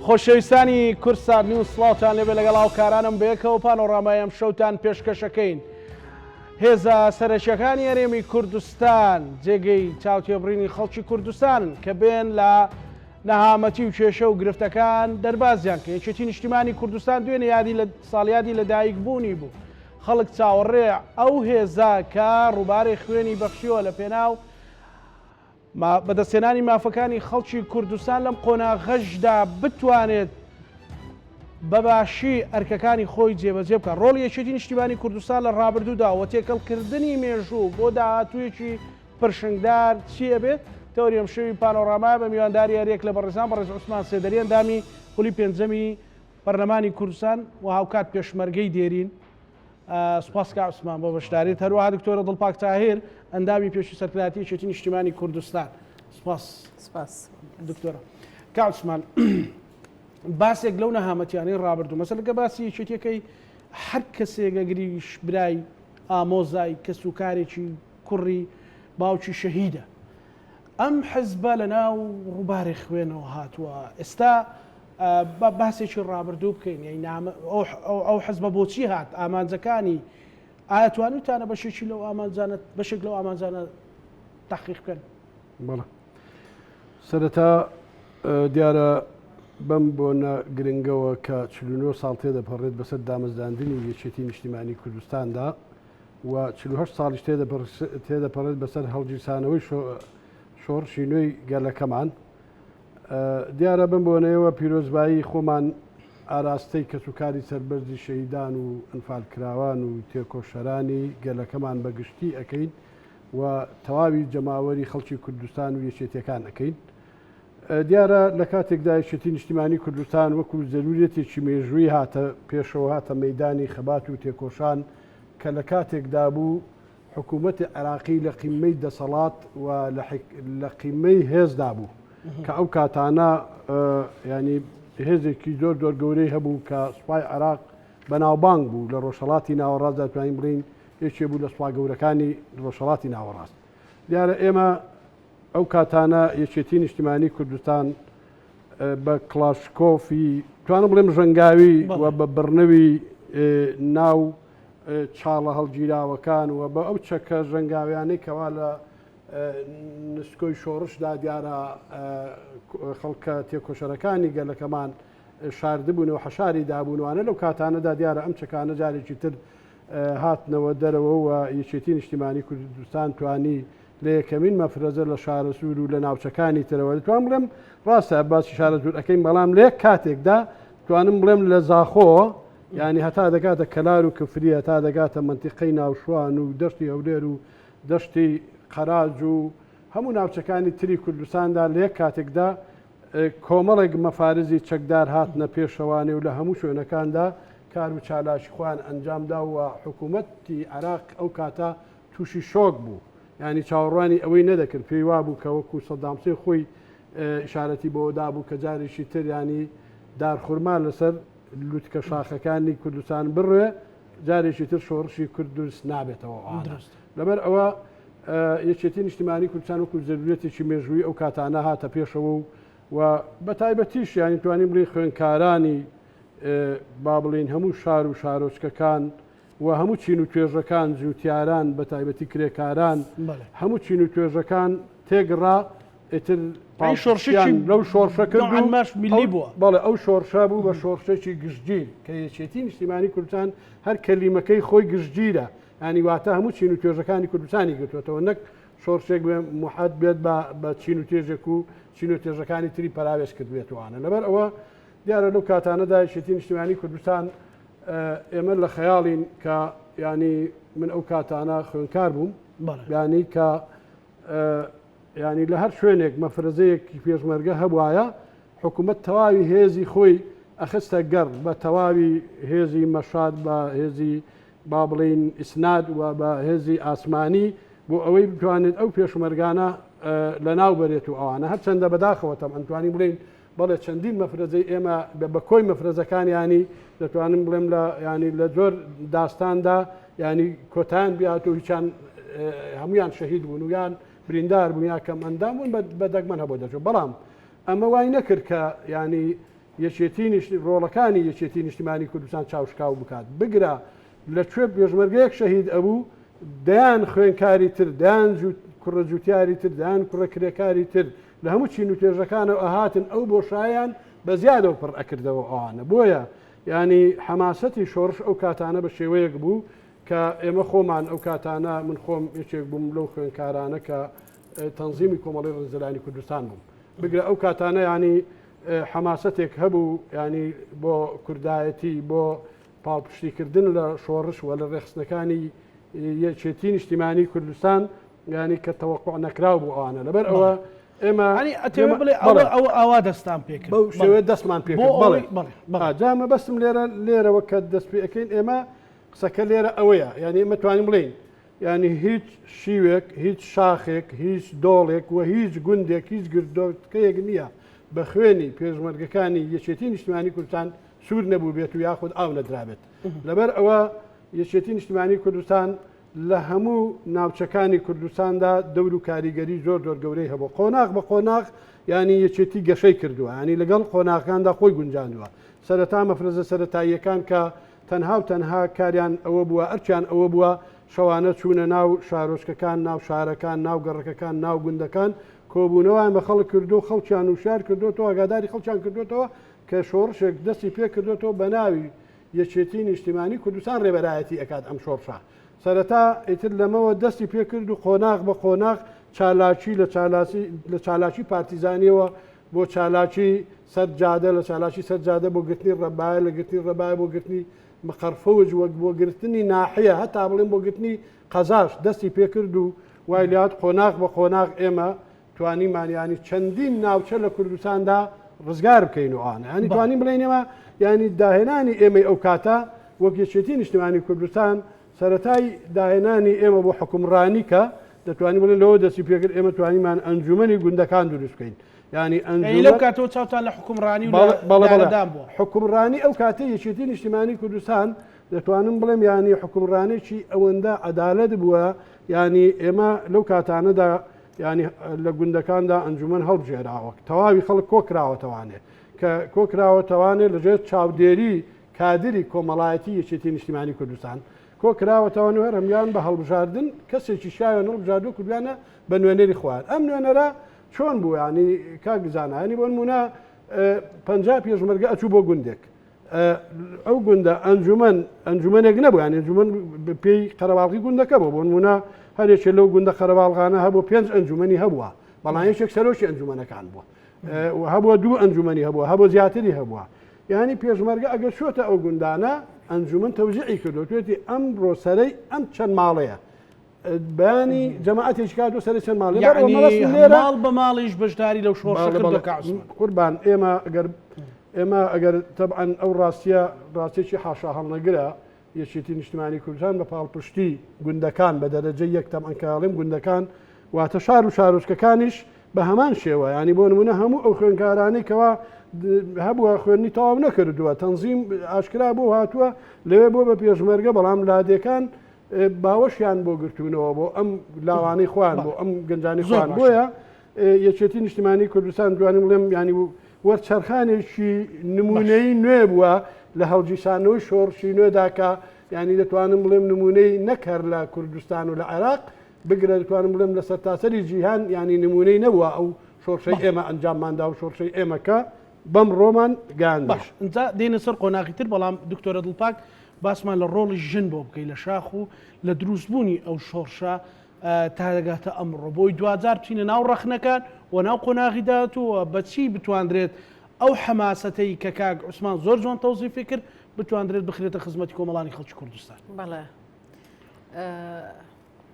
خۆشەویستانی کورسان نی و سڵاوتان لێبێ لەگەڵ هاوکارانم بەیەکەوە پانۆڕامای ئەم شەوتان پێشکەشەکەین. هێزە سەرەکیەکانی هەرێمی کوردستان جێگەی چاوتێبڕینی خەڵکی کوردستانن کە بێن لە نەهامەتی و کێشە و گرفتەکان دەربازیان کە یەکێتی نیشتیمانی کوردستان دوێنێ یادی لە ساڵیادی لە دایکبوونی بوو. خەڵک چاوەڕێ ئەو هێزە کە ڕووبارەی خوێنی بەخشیوە لە پێناو بەدەستێنانی مافەکانی خەڵکی کوردستان لەم قۆناغەشدا بتوانێت بەباشی ئەرکەکانی خۆی جێبەجێ بکە. ڕۆڵی یەکێتی نیشتیمانی کوردستان لە ڕابردوودا و تێکەڵکردنی مێژوو بۆ داهاتوویەکی پرشنگدار چیە بێت؟ تەوری ئەم شەوی پانۆڕاما بە میوانداری هەرێک لە بەڕێزان بەڕێز عوسمان سێدەری ئەندامی پۆلی پێنجەمی پەرلەمانی کوردستان و هاوکات پێشمەرگەی دێرین. سوپاس کا عوسمان بۆ بەشداریت، هەروەها دکتۆرە دڵپاک تاهیر ئەندامی پێشی سەرکردایەتی یەکێتی نیشتیمانی کوردستان. سوپاس دکتۆرە. کا عوسمان باسێک لەو نەهامەتیانەی ڕابردوو مەسەلەکە باسی یەکێتیەکەی هەر کەسێکە گریش برای ئامۆزای کەس و کارێکی کوڕی باوکی شەهیدە. ئەم حزبە لە ناو ڕووبارێ خوێنەوە هاتووە. ئێستا باسێکی ڕابردوو بکەین، ئەو حزبە بۆچی هات؟ ئامانجەکانی ئاەتوانیتانە بەشێکی لەو ئامانجانە بەشێک لەو ئامانجانە تەحقیق بکەن؟ بەڵێ سەرەتا دیارە بەم بۆنە گرنگەوە کە 49 ساڵ تێدەپەڕێت بەسەر دامەزراندنی یەکێتی نیشتیمانی کوردستاندا و 48 ساڵیش تێدەپەڕێت بەسەر هەڵگیرسانەوەی شۆڕشی نوێی گەلەکەمان. دیارە بم بۆنەوە پیرۆزبایی خۆمان ئاراستەی کەسوکاری سەربەرزی شەهیدان و ئەنفالکراوان و تێکۆشەرانی گەلەکەمان بەگشتی ئەەکەین و تەواوی جەماوەری خەڵکی کوردستان و یەکێتیەکان ئەەکەین. دیارە لە کاتێکدا یەکێتی نیشتیمانی کوردستان وەکو زەرورەتێکی مێژووی هاتە پێشەوە هاتە مەیدانی خەبات و تێکۆشان کە لە کاتێکدا بوو حکوومەتی عێراقی لە قیمەی دەسەڵات و لە قیمەی هێزدا بوو کە ئەو کاتانە ینی هێزێکی زۆر گەورەی هەبوو کە سوپای عێراق بەناوبانگ بوو لە ڕۆژهەڵاتی ناوەڕاستدا توانین بڵین یەکێ بوو لە سوپا گەورەکانی ڕۆژهەڵاتی ناوەڕاست. دیارە ئێمە ئەو کاتانە یەکێتی نیشتیمانی کوردستان بە کلاشکۆفی توانم بڵێم ژەنگاوی و بە بڕنەوی ناو چاڵە هەڵگیراوەکان و بە ئەو چەکە ژەنگاویانەی کەوا لە نسکۆی شۆڕشدا دیارە خەڵکە تێکۆشەرەکانی گەلەکەمان شاردبوونەوە حەشاری دابوونوانە لەو کاتانەدا دیارە ئەم چەکانە جارێکی تر هاتنەوە دەرەوە و یەکێتی نیشتیمانی کوردستان توانی لە یەکەمین مەفرەزە لە شارە سوور و لە ناوچەکانی ترەوە دەتوانم بڵێم ڕاستە باسی شارە سوور ئەەکەین بەڵام لە یەک کاتێکدا توانم بڵێم لە زاخۆ ینی هەتا دەگاتە کەلار و کفری هەتا دەگاتە منتیقەی ناوشوان و دەشتی هەولێر و دەشتی قەراج و هەموو ناوچەکانی تری کوردستاندا لە یەک کاتێکدا کۆمەڵێک مەفارزی چەکدار هاتنە پێشەوانێ و لە هەموو شوێنەکاندا کار و چالاشی خوان ئەنجامدا و حکوومەتی عێراق ئەو کاتە تووشی شۆک بوو. ینی چاوەڕوانی ئەوەی نەدەکرد پێی وابوو کە وەکو سەدامسێ خۆی ئشارەتی بۆدا بوو کە جارێکی تر ینی دارخورما لەسەر لوتکە شاخەکانی کوردستان بڕوێ جارێکی تر شۆڕشی کورد دروست نابێتەوە. لەبەر ئەوە یەکێتی نیشتیمانی کوردستان وەکو زەرورەتێکی مێژووی ئەو کاتانە هاتە پێشەوە و بە تایبەتیش ینی توانین بڵین خوێندکارانی با بڵین هەموو شار و شارۆچکەکان و هەموو چین و توێژەکان جوتیاران بە تایبەتی کرێکاران هەموو چین و توێژەکان تێگڕا ئیتر لەو شۆڕشە کردماش میلی بووە. بەڵێ ئەو شۆڕشە بوو بە شۆڕشێکی گشتگیر کە یەکێتی نیشتیمانی کوردستان هەر کەلیمەکەی خۆی گشتگیرە، ینی واتە هەموو چین و توێژەکانی کوردستانی گرتوێتەوە نەک شۆڕشێک بێ موحەد بێت بە چین و تێژێک و چین و تێژەکانی تری پەراوێش کردوێتوانە. لەبەر ئەوە دیارە لەو کاتانەدا یەکێتی نیشتیمانی کوردستان ئێمە لە خەیاڵین کە ینی من ئەو کاتانە خوێندکار بووم ینی کە ینی لە هەر شوێنێک مەفرەزەیەکی پێشمەرگە هەبوایە حکوومەت تەواوی هێزی خۆی ئەخستە گەڕ بە تەواوی هێزی مەشاد بە هێزی با بڵین ئیسناد و بە هێزی ئاسمانی بۆ ئەوەی بتوانێت ئەو پێشمەرگانە لەناو بەرێت و ئەوانە هەرچەندە بەداخەوەتەم ئەتوانی بڵین بەڵێ چەندین مەفرەزەی ئێمە بە کۆی مەفرەزەکانیانی دەتوانم بڵێم لە ینی لە زۆر داستاندا ینی کۆتان بیات و هیچیان هەمویان شەهید بوون و یان بریندار بوون یا کەم ئەندام بوون بە دەگمەن هەبوو دەچێت. بەڵام ئەمە وای نەکرد کە ینی ڕۆڵەکانی یەکێتی نیشتیمانی کوردستان چاوشکاو بکات بگرە لەکوێ پێشمەرگەیەک شەهید ئەبوو دەیان خوێنکاری تر دەیان کوڕە جوتیاری تر دەیان کوڕە کرێکاری تر لە هەموو چین و توێژەکانەوە ئەهاتن ئەو بۆشایان بە زیادەوە پڕ ئەکردەوە ئەوانە بۆیە ینی حەماسەتی شۆڕش ئەو کاتانە بە شێوەیەک بوو کە ئێمە خۆمان ئەو کاتانە من خۆم یەکێک بووم لەو خوێنکارانە کە تەنزیمی کۆمەڵی ڕێزلانی کوردستان بووم بگرە ئەو کاتانە ینی حەماسەتێک هەبوو ینی بۆ کوردایەتی بۆ پاڵپشتیکردن لە شۆڕش و لە ڕێخستنەکانی یەکێتی نیشتیمانی کوردستان ینی کە تەوەقع نەکراو بوو ئەوانە لەبەر ئەوە ئێمە بڵێ ئەو ئاوا دەستان پێکرد بەو شێوەیە دەستمان پێکرد جامە بەستم لێرەوە کە دەست پێەکەین ئێمە قسەکە لێرە ئەوەیە ینی ئێمە توانین بڵین ینی هیچ شیوێک هیچ شاخێک هیچ دۆڵێک و هیچ گوندێک هیچ گردۆکەیەک نییە بە خوێنی پێشمەرگەکانی یەکێتی نیشتیمانی کوردستان سوور نەبوو بێت و یاخود ئاو نەدرابێت لەبەر ئەوە یەکێتی نیشتیمانی کوردستان لە هەموو ناوچەکانی کوردستاندا دەور و کاریگەری زۆر گەورەی هەبوو قۆناغ بە قۆناغ ینی یەکێتی گەشەی کردووە ینی لەگەڵ قۆناغەکاندا خۆی گونجاندووە سەرەتا مەفرەزە سەرەتاییەکان کە تەنها کاریان ئەوە بووە ئەرچیان ئەوە بووە شەوانە چوونە ناو شارۆچکەکان ناو شارەکان ناو گەڕەکەکان ناو گوندەکان کۆبوونەوەیان بە خەڵک کردو خەڵکیان و شار کردوەوە ئاگاداری خەڵکیان کردوێتەوە کە شۆڕشێک دەستی پێ کردوێتەوە بە ناوی یەکێتی نیشتیمانی کوردستان ڕێبەرایەتی ئەکات ئەم شۆڕشە سەرەتا ئیتر لەمەوە دەستی پێ کرد و قۆناغ بە قۆناغ چالاکی لە چالاکی پارتیزانیەوە بۆ چالاکی سەرجادە لە چالاکی سەرجادە بۆ گرتنی ڕەبایە لە گرتنی ڕەبایە بۆ گرتنی مەقەرفەوج وەک بۆ گرتنی ناحەیە هەتا بڵێن بۆ گرتنی قەزاش دەستی پێ کرد و وای لات قۆناغ بە قۆناغ ئێمە توانیمانیانی چەندین ناوچە لە کوردستاندا ڕزگار بکەین و ئاە ینی توانین بڵێنەوە ینی داهێنانی ئێمەی ئەو کاتە وەک یەکێتی نیشتیمانی کوردستان سەرەتای داهێنانی ئێمە بۆ حکومڕانی کە دەتوانین بڵێن لەوە دەستی پێکرد ئێمە توانیمان ئەنجومەنی گوندەکان دروست بکەین ینی لەو کاتەوە چاوتان لە حکومڕانی و حکومڕانی ئەو کاتە یەکێتی نیشتیمانی کوردستان دەتوانم بڵێم ینی حکومڕانێکی ئەوەندە عەدالەت بووە ینی ئێمە لەو کاتانەدا ینی لە گوندەکاندا ئەنجومەن هەڵبژێراوە تەواوی خەڵک کۆکراوەتەوانێ کە کۆکراوەتەوانێت لەژێر چاودێری کادری کۆمەڵایەتی یەکێتی نیشتیمانی کوردستان کۆکراوەتەوانە هەرمیان بە هەڵبژاردن کەسێکی شایان هەڵبژاردو کردوانە بە نوێنەری خوارد ئەم نوێنەرە چۆن بوو ینی کاگزانانی بۆ نمونە 50 پێشمەرگە ئەچوو بۆ گوندێک ئەو گوندە ئەنجومەنێک نەبوو ینی ئەنجومەن پێی قەرەباڵغی گوندەکە بوو بۆ نمونە هەرێکێ لەو گوندە قەرەباڵغانە هەبوو 5 ئەنجومەنی هەبووە بەڵام یەکێک سەرۆکی ئەنجومەنەکان بووە هەبووە 2 ئەنجومەنی هەبووە هەبوو زیاتری هەبووە ینی پێشمەرگە ئەگەر چۆتە ئەو گوندانە ئەنجومەن تەوزیعی کردو توێتی ئەم ڕۆسەرەی ئەم چەند ماڵەیە بەیانی جەماعەتێکی کاتۆ سەر چەند ماڵ ماڵ بە ماڵیش بەشداری لەو شۆڕ قوربان ئێمە ئەگەر تەبعەن ئەو ڕاستێکی حاشا هەڵنەگرە یەکێتی نیشتیمانی کوردستان بە پاڵپشتی گوندەکان بە دەرەجەی یەکتەم ئەنکاڵیم گوندەکان واتە شار و شارۆچکەکانیش بە هەمان شێوە ینی بۆ نمونە هەموو ئەو خوێنکارانی کەوا هەبووە خوێنی تەواو نەکردووە تەنزیم ئاشکرا بۆ هاتووە لەوێ بۆ بە پێشمەرگە بەڵام لادەکان باوەشیان بۆ گرتوونەوە بۆ ئەم لاوانەی خوان بۆ ئەم گەنجانی خوان بۆیە یەکێتی نیشتیمانی کوردستان دوانی بڵێم ینی وەرچەرخانێکی نمونەی نوێ بووە لە هەڵگیرسانەوەی شۆڕشی نوێداکە ینی دەتوانم بڵێم نمونەی نەکرد لە کوردستان و لە عێراق بگرە دەتوانم بڵێم لە سەرتاسەری جیهان ینی نمونەی نەبووە ئەو شۆڕشەی ئێمە ئەنجامماندا و شۆڕشەی ئێمەکە بەم ڕۆمان گیان باش ئەجا دێنە سەر قۆناغی تر بەڵام دکتۆرە دڵپاک باسمان لە ڕۆڵی ژن بۆ بکەی لە شاخ و لە دروستبوونی ئەو شۆڕشە تا دەگاتە ئەمڕۆ بۆی دوجار بچینە ناو ڕەخنەکان و ناو قۆناغی داهاتووە بەچی بتواندرێت ئەو حەماسەتەی کە کاک عوسمان زۆر جوان تەوزیفی کرد بتواندرێت بخرێتە خزمەتی کۆمەڵانی خەڵکی کوردستان. بەڵێ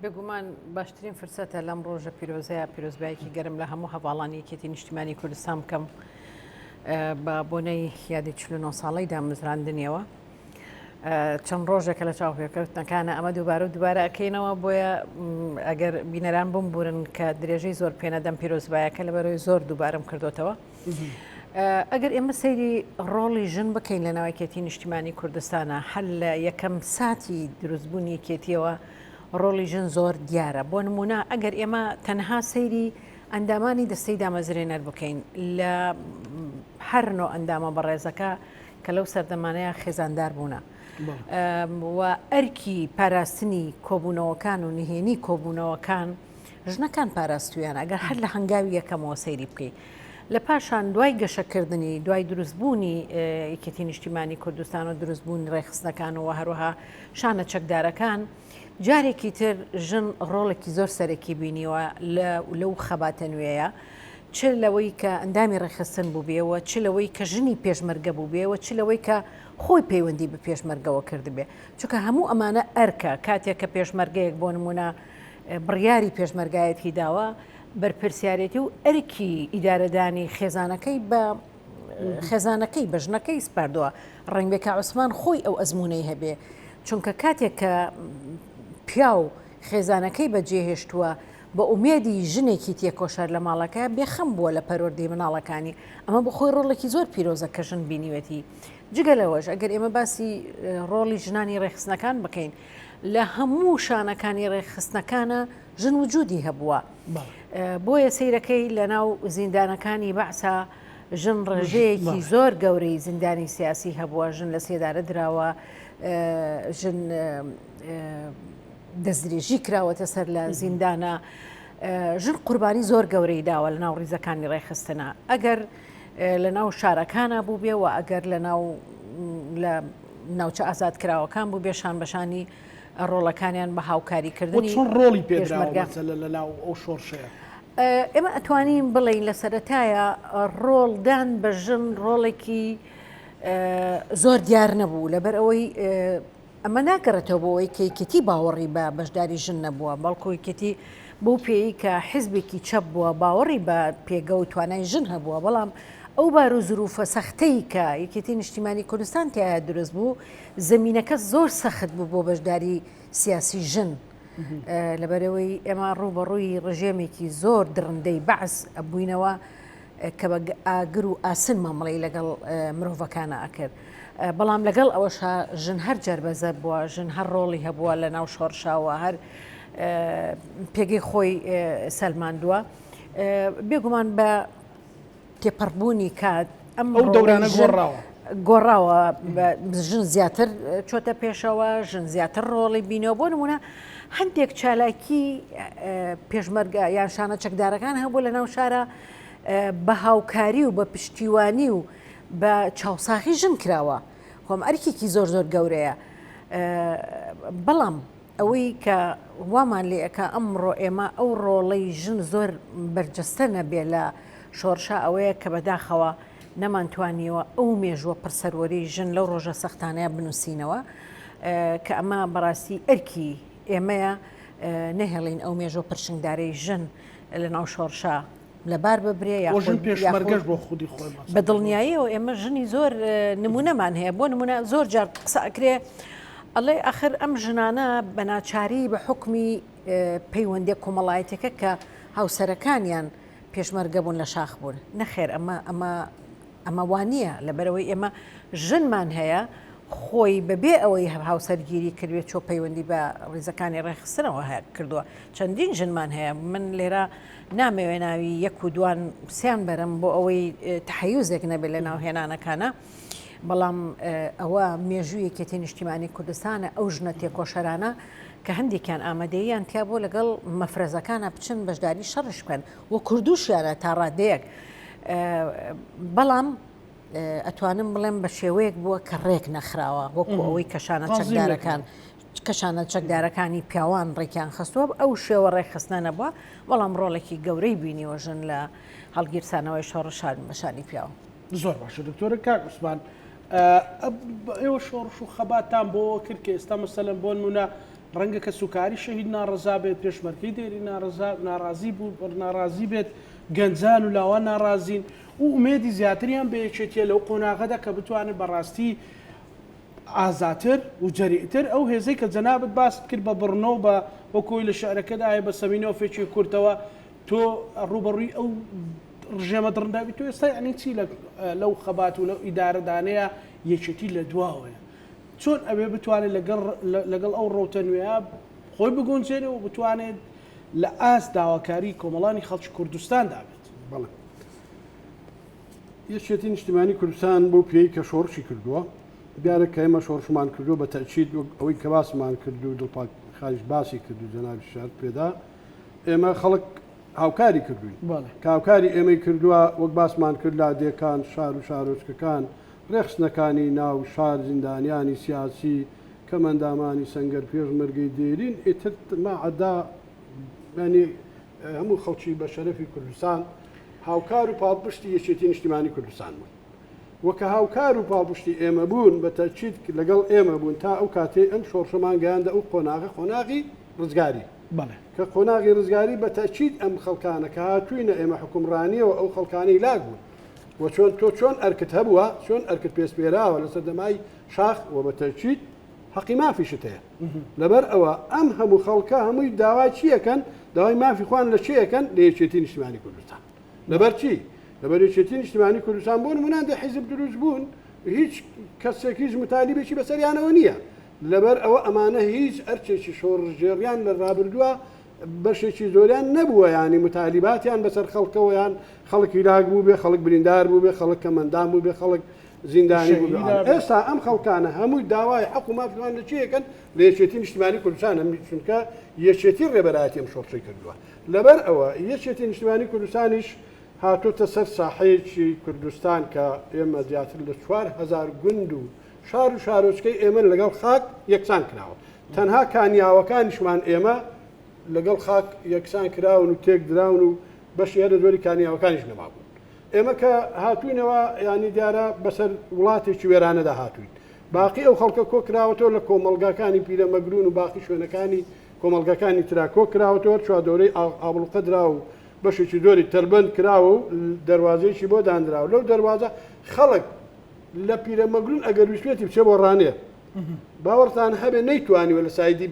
بێگومان باشترین فرسەتە لەم ڕۆژە پیرۆزەیە پیرۆزبایەکی گەرم لە هەموو هەواڵانی یەکێتی نیشتیمانی کوردستان بکەم بە بۆنەی یادی 49 ساڵەی دامەزراندنیەوە چەند ڕۆژێکە لە چاوپێکەوتنەکانە ئەمە دووبارە ئەکەینەوە بۆیە ئەگەر بینەران بمبورن کە درێژەی زۆر پێنەدەم پیرۆزبایەکە لەبەرەوەی زۆر دووبارەم کردوتەوە. ئەگەر ئێمە سەیری ڕۆڵی ژن بکەین لە ناوەکێتی نیشتیمانی کوردستانە هەل لە یەکەم ساتی دروستبوونی یەکێتیەوە ڕۆڵی ژن زۆر دیارە بۆ نمونە ئەگەر ئێمە تەنها سەیری ئەندامانی دەستەی دامەزرێنەر بکەین لە هەر نوع ئەندامە بەڕێزەکە کە لەو سەردەمانەیە خێزاندار بوونە و ئەرکی پاراستنی کۆبوونەوەکان و نهێنی کۆبوونەوەکان ژنەکان پاراستویان ئەگەر هەر لە هەنگاوی یەکەمەوە سەیری بکەیت لە پاشان دوای گەشەکردنی دوای دروستبوونی یەکێتی نیشتیمانی کوردستان و دروستبوونی ڕێخستنەکان و هەروەها شانە چەکدارەکان جارێکی تر ژن ڕۆڵێکی زۆر سەرەکی بینیوە لەو خەباتە نوێیە چ لەوەی کە ئەندامی ڕێخستن بوو بێەوە چ لەوەی کە ژنی پێشمەرگە بوو بێەوە چ لەوەی کە خۆی پەیوەندی بە پێشمەرگەوە کرد بێ چونکە هەموو ئەمانە ئەرکە کاتێک کە پێشمەرگەیەک بۆ نمونە بڕیاری پێشمەرگایەتی داوە بەرپرسیارەتی و ئەرکی ئیدارەدانی خێزانەکەی بە خێزانەکەی بە ژنەکەی سپاردووە ڕەنگبێکە عوسمان خۆی ئەو ئەزمونەی هەبێ چونکە کاتێک کە پیا و خێزانەکەی بەجێهێشتووە بە ئومێدی ژنێکی تێکۆشار لە ماڵەکە بێخەم بووە لە پەروەردەی مناڵەکانی ئەمە بە خۆی ڕۆڵێکی زۆر پیرۆزە کە ژن بینیوەتی جگە لەوەش ئەگەر ئێمە باسی ڕۆڵی ژنانی ڕێخستنەکان بکەین لە هەموو شانەکانی ڕێخستنەکانە ژن وجودی هەبووە بۆیە سیرەکەی لە ناو زیندانەکانی بەعسا ژن ڕێژەیەکی زۆر گەورەی زیندانی سیاسی هەبووە ژن لە سێدارە دراوە ژن دەستدرێژی کراوەتە سەر لە زیندانە ژن قوربانی زۆر گەورەی داوە لە ناو ڕیزەکانی ڕێخستنە ئەگەر لە ناو شارەکانە بوو بێ و ئەگەر لە ناوچە ئازاد کراوەکان بوو بێشان بەشانی ڕۆڵەکانیان بە هاوکاریکردنی چۆن ڕۆڵی پێدراوە لە ناو ئەو شۆڕشەیە ئێمە ئەتوانین بڵین لە سەرەتایە ڕۆڵدان بە ژن ڕۆڵێکی زۆر دیار نەبوو لەبەر ئەوەی ئەمە ناگەڕێتەوە بۆ ئەوەی کەیکەتی باوەڕی بە بەشداری ژن نەبووە بەڵکۆیکەتی بۆ پێی کە حیزبێکی چەپ بووە باوەڕی بە پێگە و توانای ژن هەبووە بەڵام ئەو بار و زروفە سەختەی کە یەکێتی نیشتیمانی کوردستان تایە دروست بوو زمینەکە زۆر سەخت بوو بۆ بەشداری سیاسی ژن لەبەرەوەی ئێمە ڕوبەڕووی ڕژێمێکی زۆر درڕندەی بەعس ئەبووینەوە کە بە ئاگر و ئاسن مامەڵی لەگەڵ مرۆڤەکانە ئەکرد بەڵام لەگەڵ ئەوەش ژن هەر جەربەزە بووە ژن هەر ڕۆڵی هەبووە لە ناو شۆڕشاوە هەر پێگەی خۆی سەلماندووە بێگومان بە تێپەڕبوونی کات ئەم دەورانە گۆڕاوە ژن زیاتر چۆتە پێشەوە ژن زیاتر ڕۆڵی بینەوە بۆ نمونە هەندێک چالاکی پێشمەرگە یان شانە چەکدارەکان هەبوو لە ناو شارە بە هاوکاری و بە پشتیوانی و بە چاوساخی ژن کراوە خۆم ئەرکێکی زۆر زۆر گەورەیە بەڵام ئەوەی کە وامان لێەکە ئەمڕۆ ئێمە ئەو ڕۆڵەی ژن زۆر بەرجەستە نەبێ لە شۆڕشا ئەوەیە کە بەداخەوە نەمانتوانیەوە ئەو مێژوە پرسەروەری ژن لەو ڕۆژە سەختانەیە بنووسینەوە کە ئەمە بەڕاستی ئەرکی ئێمەیە نەهێڵین ئەو مێژۆ پرشنگدارەی ژن لە ناو شۆڕشا لەبار ببرێ پێشمەرگەش بۆ خودی خۆی بە دڵنیاییەوە ئێمە ژنی زۆر نمونەمان هەیە بۆ نمونە زۆر جار قسە ئەکرێ ئەڵێ ئاخر ئەم ژنانە بە ناچاری بە حکمی پەیوەندی کۆمەڵایەتەکە کە هاوسەرەکانیان پێشمەرگە بوون لە شاخ بوون نەخێر ئەمە وانە لەبەرەوەی ئێمە ژنمان هەیە خۆی بەبێ ئەوەی هاوسەرگیری کردوێت چۆ پەیوەندی بە ڕێزەکانی ڕێخستنەوە کردووە چەندین ژنمان هەیە من لێرە نامەوێ ناوی یەک و دوان سیان بەرم بۆ ئەوەی تحیوزێک نەبێت لە ناوهێنانەکانە بەڵام ئەوە مێژوویەکێتی نیشتیمانی کوردستانە ئەو ژنە تێکۆشەرانە کە هەندێکیان ئامادەیان تیا بۆ لەگەڵ مەفرەزەکانە بچن بەشداری شەڕش بکەن وە کوردوشیانە تا ڕادەیەک بەڵام ئەتوانم بڵێم بە شێوەیەک بووە کە ڕێک نەخراوە وەکو ئەوەی کەشانە چەکدارەکان کەشانە چەکدارەکانی پیاوان ڕێکیان خستووە ئەو شێوە ڕێکخستنە نەبووە بەڵام ڕۆڵێکی گەورەی بینیوە ژن لە هەڵگیرسانەوەی شۆڕشان بەشانی پیاوە زۆر باشە دکتۆرە کاک عوسمان ئێوە شۆڕش و خەباتان بۆ کرد کە ئێستا مەسەلەن بۆ نمونە ڕەنگە کە سوکاری شەهید ناڕەزا بێت پێشمەرگەی دێری ناڕازی بوو ناڕازی بێت گەنجان و لاوان ناڕازین و ئومێدی زیاتریان بەیەکێتیە لەو قۆناغەدا کە بتوانێت بەڕاستی ئازاتر و جەریئتر ئەو هێزەی کە جەنابەت باست کرد بە بڕنەوە بە وەکۆی لە شعرەکەدایە بە سەمینەوە فێکی کورتەوە تۆ ڕوبەڕووی ئەو ڕژێمە دڕنداوی تۆ ئێستا یعنی چی لەو خەبات و لەو ئیدارەدانەیە یەکێتی لە دواوەیە چۆن ئەوێ بتوانێت لەگەڵ ئەو ڕۆتە نوێیە خۆی بگۆنجێنێ و بتوانێت لە ئاست داواکاری کۆمەڵانی خەڵکی کوردستان دابێت. بەڵێ یەکێتی نیشتیمانی کوردستان بۆ پێی کە شۆڕشی کردووە دیارە کە ئێمە شۆڕشمان کردو بە تەچید ئەوەی کە باسمان کردو دڵپاک خالیش باسی کردو جەنابی شار پێدا ئێمە خەڵک هاوکاری کردوین کە هاوکاری ئێمەی کردووە وەک باسمان کرد لا دێکان شار و شارۆچکەکان ڕێخستنەکانی ناو شار زیندانیانی سیاسی کەمەندامانی سەنگەر پێشمەرگەی دێرین ئێتر ماعەدا ینی هەموو خەڵکی بە شەرەفی کوردستان هاوکار و پاڵپشتی یەکێتی نیشتیمانی کوردستان بوون وەکە هاوکار و پاڵپشتی ئێمە بوون بە تەچید لەگەڵ ئێمە بوون تا ئەو کاتێ ئەم شۆڕشەمان گەیاندە ئەو قۆناغی ڕزگاری کە قۆناغی ڕزگاری بە تەچید ئەم خەڵکانە کە هاتووینە ئێمە حکومڕانیەوە ئەو خەڵکانەی لاگ بوون و چۆن تۆ چۆن ئەرکت هەبووە چۆن ئەرکت پێسپێراوە لەسەر دەمای شاخ و بە تەچید حەقی مافیشت هەیە لەبەر ئەوە ئەم هەموو خەڵکە هەمووی داوای چیەکەن داوای مافی خوان لە چیەکەن لە یەکێتی نیشتیمانی کوردستان لەبەر چی لەبەر یەکێتی نیشتیمانی کوردستان بوون منان دە حیزب دروست بوون هیچ کەسێکیش متالیبێکی بەسەریانەوە نییە لەبەر ئەوە ئەمانە هیچ ئەرچێکی شۆڕژێڕیان لە ڕابردووە بەشێکی زۆریان نەبووە ینی متالیباتیان بەسەر خەڵکەوە یان خەڵکی لاگ بوو بێ خەڵک بریندار بوو بێ خەڵک کەمەندان بوو بێ خەڵک زیندانی بوو ئێستا ئەم خەڵکانە هەمووی داوای حەق و مافیان لە چیەکەن لە یەکێتی نیشتیمانی کوردستان چونکە یەکێتی ڕێبەرایەتی ئەم شۆڕشەی کردووە لەبەر ئەوە یەکێتی نیشتیمانی کوردستانیش هاتوۆتە سەر ساحەیەکی کوردستان کە ئێمە زیاتر لە 4000 گوند و شار و شارۆچکەی ئێمە لەگەڵ خاک یەکسان کراوە تەنها کانیاوەکانیشمان ئێمە لەگەڵ خاک یەکسان کراون و تێک دراون و بەشی هەرە زۆری کانیاوەکانیش نەمابوون ئێمە کە هاتوینەوە ینی دیارە بەسەر وڵاتێکی وێرانەدا هاتوین باقی ئەو خەڵکە کۆکراوەتەوە لە کۆمەلگاکانی پیرەمەگرون و باقی شوێنەکانی کۆمەلگەکانی ترا کۆکراوەتەوە چوادۆرەی ئابڵقە درا و بەشێکی زۆری تەربەند کراوە و دەواازەیەکی بۆ دانراوە لەو دەواازە خەڵک لە پیرەمەگرون ئەگەر ویسپێتی بچێ بۆ ڕانێ باوەڕتان هەبێ نەیتوانیوە لە سایدی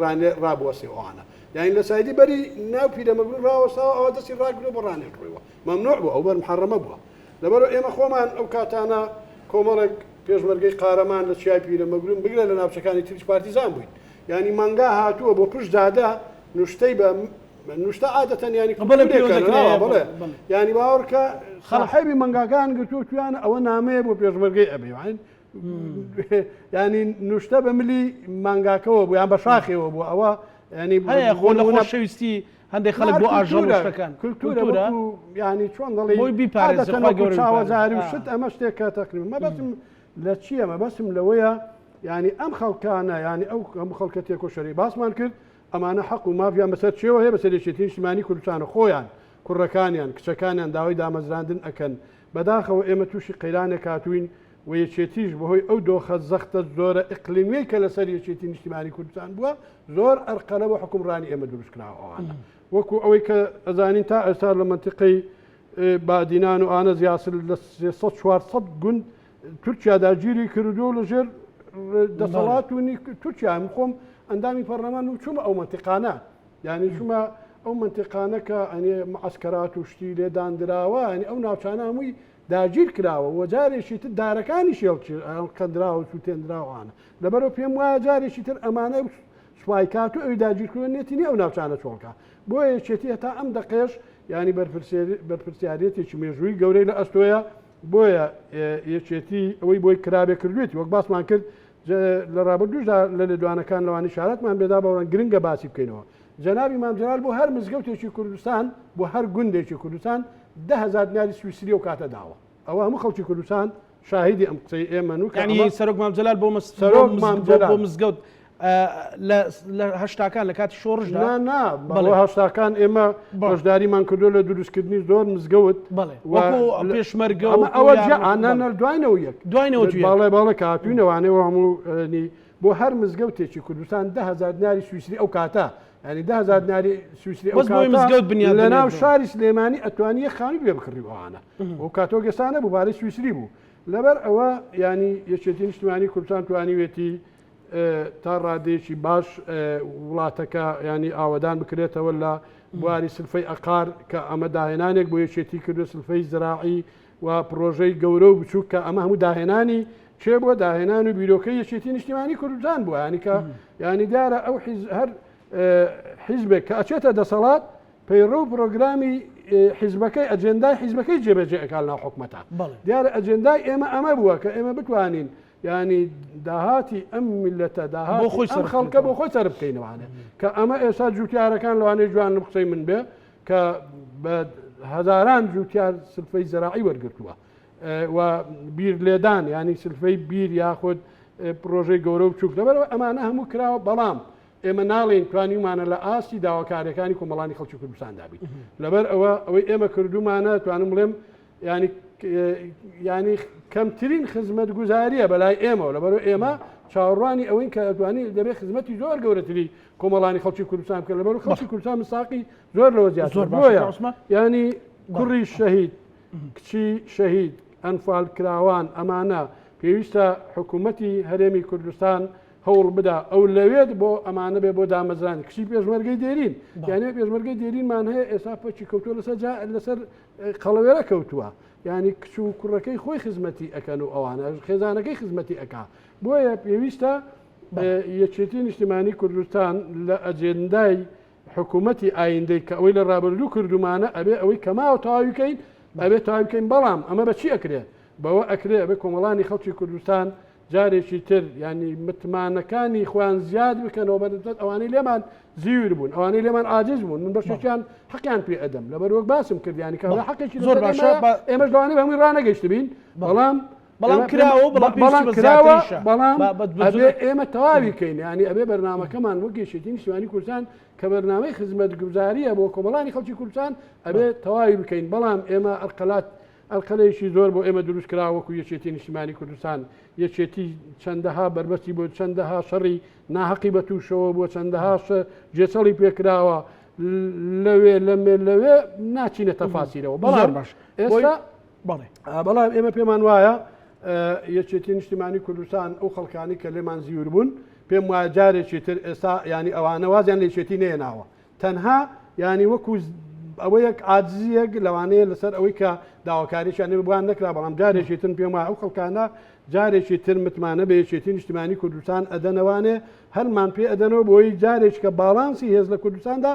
ڕانێ ڕابوەسێ ئەوانە یعنی لە سایدی بەری ناو پیرەمەگرون ڕاوەستاوە ئەوە دەستی ڕاگرۆ بۆ ڕانێک ڕێەوە مەمنوع بوو ئەو بەر محەڕەمە بووە لەبەرەوە ئێمە خۆمان ئەو کاتانە کۆمەڵێک پێشمەرگەی قارەمان لە چیای پیرەمەگرون بگرە لە ناوچەکانی تریش پارتیزان بووین ینی مانگا هاتووە بۆ پشت دادا نوشتەی بە نوشتە عادەتەن ینی بڵێ ینی باوەڕکە خەڵحەیبی مەنگاکان گرتو تویانە ئەوە نامەیە بۆ پێشمەرگەی ئەبێ ینی نوشتە بە ملی مانگاکەوە بوو یان بە شاخەوە بوو ئەوە ینی خۆ لە خۆشەویستی هەندێک خەڵک بۆ ئاژەڵەکان کولتورە ینی چۆن دەڵێ بۆی بیپارێزەوە چاوەزاری و شت ئەمە شتێکە تەقریبا مەبەستم لە چییە مەبەستم لەوەیە ینی ئەم خەڵکانە ینی ئەو هەموو خەڵکە تێکۆشەری باسمان کرد ئەمانە حەق و مافیان بەسەر چێوە هەیە بەسەر یەکێتی نیشتیمانی کوردستانە خۆیان کوڕەکانیان کچەکانیان داوای دامەزراندن ئەکەن بەداخەوە ئێمە تووشی قەیرانێک هاتوین و یەکێتیش بەهۆی ئەو دۆخە زەختە زۆرە ئیقلیمیەی کە لەسەر یەکێتی نیشتیمانی کوردستان بووە زۆر ئەرقەلە بۆ حکومڕانی ئێمە دروست کراوەوانە وەکو ئەوەی کە ئەزانین تا ئێستا لە منتیقەی بادینان و ئانە زیاسر لە 400 گوند تورکیا داگیری کردو لەژێر دەسەڵات و تورکیا خۆم ئەندامی پەرلەمان و چوومە ئەو منتیقانە یعنی چوومە ئەو منتیقانە کە ئەنێ معسکرات و شتی لێدانراوە ئەنی ئەو ناوچانە هەمووی داگیر کراوە و جارێکی تر دارەکانی شێڵکەدراوە و سووتێنراوانە لەبەرەوە پێم وایە جارێکی تر ئەمانە سوپایکات و ئەوی داگیرکردنێتی ئەو ناوچانە چۆڵکە بۆ یەکێتی هەتا ئەم دەقێش ینی بەرپرسیارەتێکی مێژووی گەورەی لە ئەستۆیە بۆیە یەکێتی ئەوەی بۆی کرابێ کردوێتی وەک باسمان کرد لە ڕابردووشدا لە لێدوانەکان لەوانی شارەتمان بێدا بەوەڕەن گرنگە باسی بکەینەوە جەنابی مامجلال بۆ هەر مزگەوتێکی کوردستان بۆ هەر گوندێکی کوردستان 10,000 دیناری سویسری و کاتە داوە ئەوە هەموو خەڵکی کوردستان شاهدی ئەم قسەی ئێمە و ینی سەرۆک مامجلال بۆ مزگەوت لە هەشتاکان لە کاتی شۆڕشدا بەڵێ هەشتاکان ئێمە بەشداریمان کردو لە دروستکردنی زۆر مزگەوت پێشمەرگە ئەوە دوایەوە یەک باڵێ کاتوینەوانەوە هەموو بۆ هەر مزگەوتێکی کوردستان 10,000 دیناری سویسری ئەو کاتە ینی 10,000 دیناری سویسری مزگەوت بنیاد لە ناو شاری سلێمانی ئەتوانی خانی بێ بکڕیوانە ئەو کاتۆ گەستانە بوو بارەی سویسری بوو لەبەر ئەوە ینی یەکێتی نیشتیمانی کوردستان توانیوێتی تا ڕادێکی باش وڵاتەکە ینی ئاوەدان بکرێتەوە لە بواری سلفەی ئەقار کە ئەمە داهێنانێک بۆ یەکێتی کردو سلفەی زراعی و پرۆژەی گەورە و بچووک کە ئەمە هەموو داهێنانی چێ بۆ داهێنان و بیرۆکەی یەکێتی نیشتیمانی کوردستان بووە ینی کە ینی دیارە ئەو هەر حیزبێک کە ئەچێتە دەسەڵات پەیڕۆ و پرۆگرامی حیزبەکەی ئەجێندای حیزبەکەی جێبەجێەکان ناو حکومەتە دیارە ئەجێندای ئێمە ئەمە بووە کە ئێمە بتوانین ینی داهاتی ئەم میلەتە داهاتی ئەم خەڵکە بۆ خۆی سەر بکەینەوانێ کە ئەمە ئێستا جوتیارەکان لەوانەیە جوان قسەی من بێ کە بە هەزاران جوتیار سلفەی زەراعی وەرگرتووە و بیر لێدان ینی سلفەی بیر یاخود پرۆژەی گەورە و چوک لەبەرەوە ئەمانە هەموو کراوە بەڵام ئێمە ناڵێن توانیمانە لە ئاستی داواکاریەکانی کۆمەڵانی خەڵکی کوردستان دابین لەبەر ئەوەی ئێمە کردومانە توانم بڵێم ینی کەمترین خزمەت گوزاریە بەلای ئێمەوە لەبەرەوە ئێمە چاوەڕوانی ئەوەی کە ئەتوانی دەبێت خزمەتی زۆر گەورەتری کۆمەڵانی خەڵکی کوردستان بکە لەبەرەوە خەڵکی کوردستان مساقی زۆر لەوە زیاتر بۆیە ینی کوڕی شەهید کچی شەهید ئەنفال کراوان ئەمانە پێویستە حکوومەتی هەرێمی کوردستان هەوڵ بدا ئەو لەوێت بۆ ئەمانە بێ بۆ دامەزرانی کچی پێشمەرگەی دێرین یانێ پێشمەرگەی دێرینمان هەیە ئێستا پەچی کەوتووە لەسەر قەڵەوێرە کەوتووە ینی کچ و کوڕەکەی خۆی خزمەتی ئەەکەن و ئەوانە خێزانەکەی خزمەتی ئەکا بۆیە پێویستە یەکێتی نیشتیمانی کوردستان لە ئەجێندای حکوومەتی ئایندەی کە ئەوەی لە ڕابردوو کردومانە ئەبێ ئەوەی کەماوە تەواویکەین ئەبێ تەواوی بکەین بەڵام ئەمە بەچی ئەکرێت بەوە ئەکرێ ئەبێ کۆمەڵانی خەڵکی کوردستان جارێکی تر ینی متمانەکانی خوان زیاد بکەنەوە بەدەست ئەوانەی لێمان زیور بوون ئەوانەی لێمان عاجز بوون من بەشێکیان حەقیان پێ ئەدەم لەبەر وەک باسم کردیانی کە حەقێکی زۆر باشە ئێمەش لەوانەی بەهەمووی ڕانەگەیشت بین بەڵام کراوە بەڵام ئەبێ ئێمە تەواوی کەین ینی ئەبێ بەرنامەکەمان وەک گەشتی نیشتیمانی کوردستان کە بەرنامەی خزمەت گوزاریە بۆ کۆمەڵانی خەڵکی کوردستان ئەبێ تەواوی بکەین بەڵام ئێمە ئەلقەلەیەکی زۆر بۆ ئێمە دروست کراوەکو یەکێتی نیشتیمانی کوردستان یەکێتی چەندەها بربەستی بۆ چەندەها شەڕی ناحەقی بە تووشەوە بۆ چەندەها جێچەڵی پێکراوە لەوێ ناچینە تەفاسیرەوە بەڵام ئێستا بەڵام ئێمە پێمان وایە یەکێتی نیشتیمانی کوردستان ئەو خەڵکانی کە لێمان زیور بوون پێم وایە جارێکی تر ئێستا ینی ئەوانە وازیان لە یەکێتی نێناوە تەنها ینی وەکو ئەوەیەک عاجزیەک لەوانەیە لەسەر ئەوەی کە داواکاریشیان بوان نەکرا بەڵام جارێکی تر پێم وایە ئەو خەڵکانە جارێکی تر متمانە بە یەکێتی نیشتیمانی کوردستان ئەدەنەوانێ هەرمان پێ ئەدەنەوە بۆی جارێک کە باڵانسی هێز لە کوردستاندا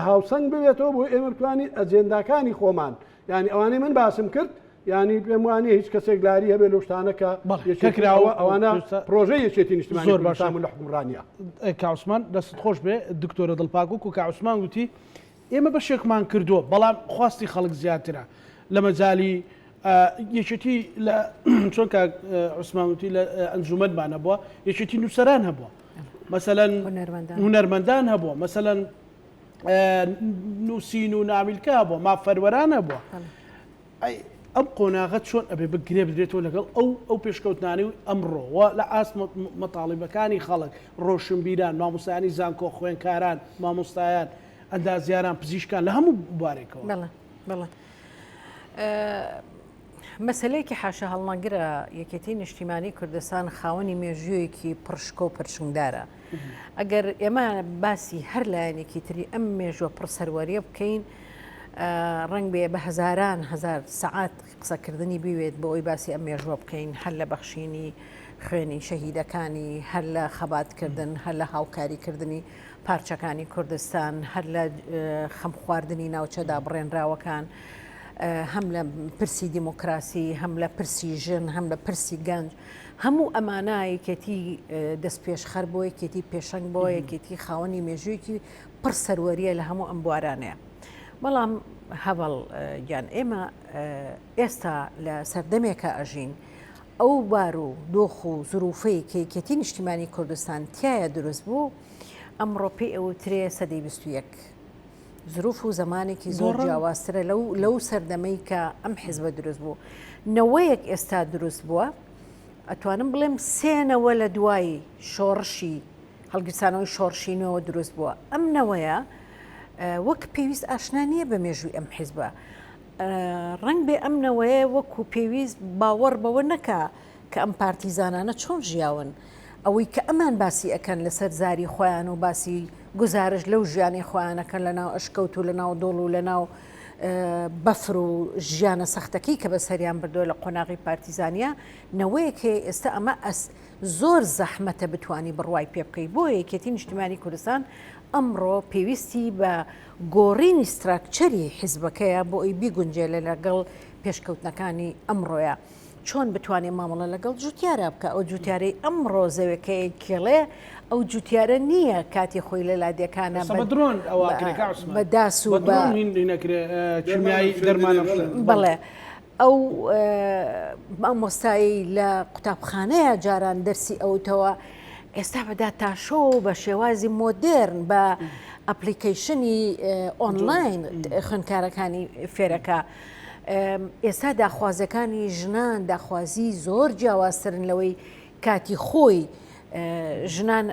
هاوسەنگ ببێتەوە بۆ ئێمە بتوانین ئەجێنداکانی خۆمان ینی ئەوانەی من باسم کرد ینی پێم وانە هیچ کەسێک لاری هەبێت لەو شتانەکە یەکێکراوە ئەوانە پرۆژەی یەکێتی نیشتیمانی کوردستان لە حکومڕانیە کاوسمان دەست خۆش بێ دکتۆرە دڵپاک و کاوسمان گوتی ئێمە بەشێکمان کردووە بەڵام خواستی خەڵک زیاترە لە مەجای یەکێتی لە چۆن عوسمانوتی لە ئەنجومەنمانە بووە یەکێتی نووسەران هەبووە مەسەلەن هونەرمەندان هەبووە مەسەلەن نووسین و نامیلکە هەبووە مافەروەران هەبووە ئەم قۆناغەت چۆن ئەبێ بگرێ بدرێتەوە لەگەڵ ئەو پێشکەوتنانی و ئەمڕۆوە لە ئاست مەتاڵیبەکانی خەڵک ڕۆشنبیران مامۆستایانی زانکۆ خوێنکاران مامۆستایان ئەندازیاران پزیشکان لە هەموو بوارێکەوە بەڵێ مەسلەیەکی حاشە هەڵناگرە یەکێتی نیشتیمانی کوردستان خاوەنی مێژوویەکی پڕشکۆ و پرچنگدارە ئەگەر ئێمە باسی هەر لایەنێکی تری ئەم مێژووە پڕسەروەریە بکەین ڕنگ بێ بە هەزاران هەزار سەعات قسەکردنی بوێت بۆ ئەوی باسی ئەم مێژووە بکەین هەر لە بەخشینی خوێنی شەهیدەکانی هەر لە خەباتکردن هەر لە هاوکاریکردنی پارچەکانی کوردستان هەر لە خەم خواردنی ناوچەدا بڕێنراوەکان هەم لە پرسی دیموکراسی هەم لە پرسی ژن هەم لە پرسی گەنج هەموو ئەمانە یەکێتی دەست پێشخەر بۆ یەکێتی پێشەنگ بۆ یەکێتی خاوەنی مێژوویەکی پڕ سەروەریە لە هەموو ئەم بوارانەیە بەڵام هەوڵ گیان ئێمە ئێستا لە سەردەمێکە ئەژین ئەو بار و دۆخ و زروفەی کە یەکێتی نیشتیمانی کوردستان تایە دروست بوو ئەمڕۆ پێی ئەوترێ سەدەی 21 زروف و زمانێکی زۆر جیاوازترە لەو سەردەمەی کە ئەم حیزبە دروست بوو نەوەیەک ئێستا دروست بووە ئەتوانم بڵێم سێنەوە لە دوای شۆڕشی هەڵگرسانەوەی شۆڕشینەوە دروست بووە ئەم نەوەیە وەک پێویست ئاشنا نییە بە مێژووی ئەم حیزبە ڕنگ بێ ئەم نەوەیە وەکو پێویست باوەڕ بەوە نەکا کە ئەم پارتیزانانە چۆن ژیاون ئەوەی کە ئەمان باسی ئەەکەن لەسەر زاری خۆیان و باسی گزارش لەو ژیانی خۆیانەکەن لە ناو ئەشکەوت و لە ناو دۆڵ و لە ناو بەفر و ژیانە سەختەکەی کە بە سەریان بردووە لە قۆناغی پارتیزانیا نەوەیەکێ ئێستا ئەمە زۆر زەحمەتە بتوانی بڕوای پێ بکەی بۆ یەکێتی نیشتیمانی کوردستان ئەمڕۆ پێویستی بە گۆڕینی ستراکچەری حیزبەکەیە بۆ ئەوی بیگونجێلە لەگەڵ پێشکەوتنەکانی ئەمڕۆیە چۆن بتوانێت مامەڵە لەگەڵ جوتیارە بکە ئەو جوتیارەی ئەمڕۆ زەوەکەی کێڵێ ئەو جوتیارە نییە کاتی خۆی لە لادیەکانە درۆن بەداس و چمیایی دەرمانە بڵێ ئەو مامۆستایی لە قوتابخانەیە جاران دەرسی ئەوتەوە ئێستا بەدا تاشۆ بە شێوازی مۆدرن بە ئەپلیکیشنی ئۆنلاین خوێندکارەکانی فێرەکە ئێستا داخوازەکانی ژنان داخوازی زۆر جیاوازترن لەوەی کاتی خۆی ژنان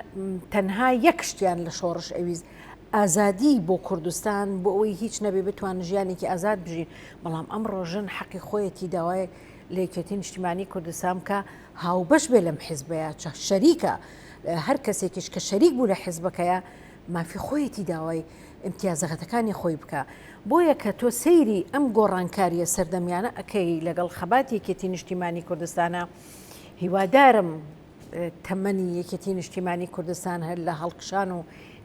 تەنها یەک شتیان لە شۆڕش ئەویست ئازادی بۆ کوردستان بۆ ئەوەی هیچ نەبێ بتوان ژیانێکی ئازاد بژین بەڵام ئەم ڕۆژن حەقی خۆیەتی داوای لە یەکێتی نیشتیمانی کوردستان کە هاوبەش بێ لەم حیزبەیە شەریکە هەر کەسێکیش کە شەریک بوو لە حیزبەکەیە مافی خۆیەتی داوای امتیازەکەتەکانی خۆی بکە بۆیە کە تۆ سەیری ئەم گۆڕانکاریە سەردەمیانە ئەەکەی لەگەڵ خەباتی یەکێتی نیشتیمانی کوردستانە هیوادارم تەمەنی یەکێتی نیشتیمانی کوردستان هەر لە هەڵکشان و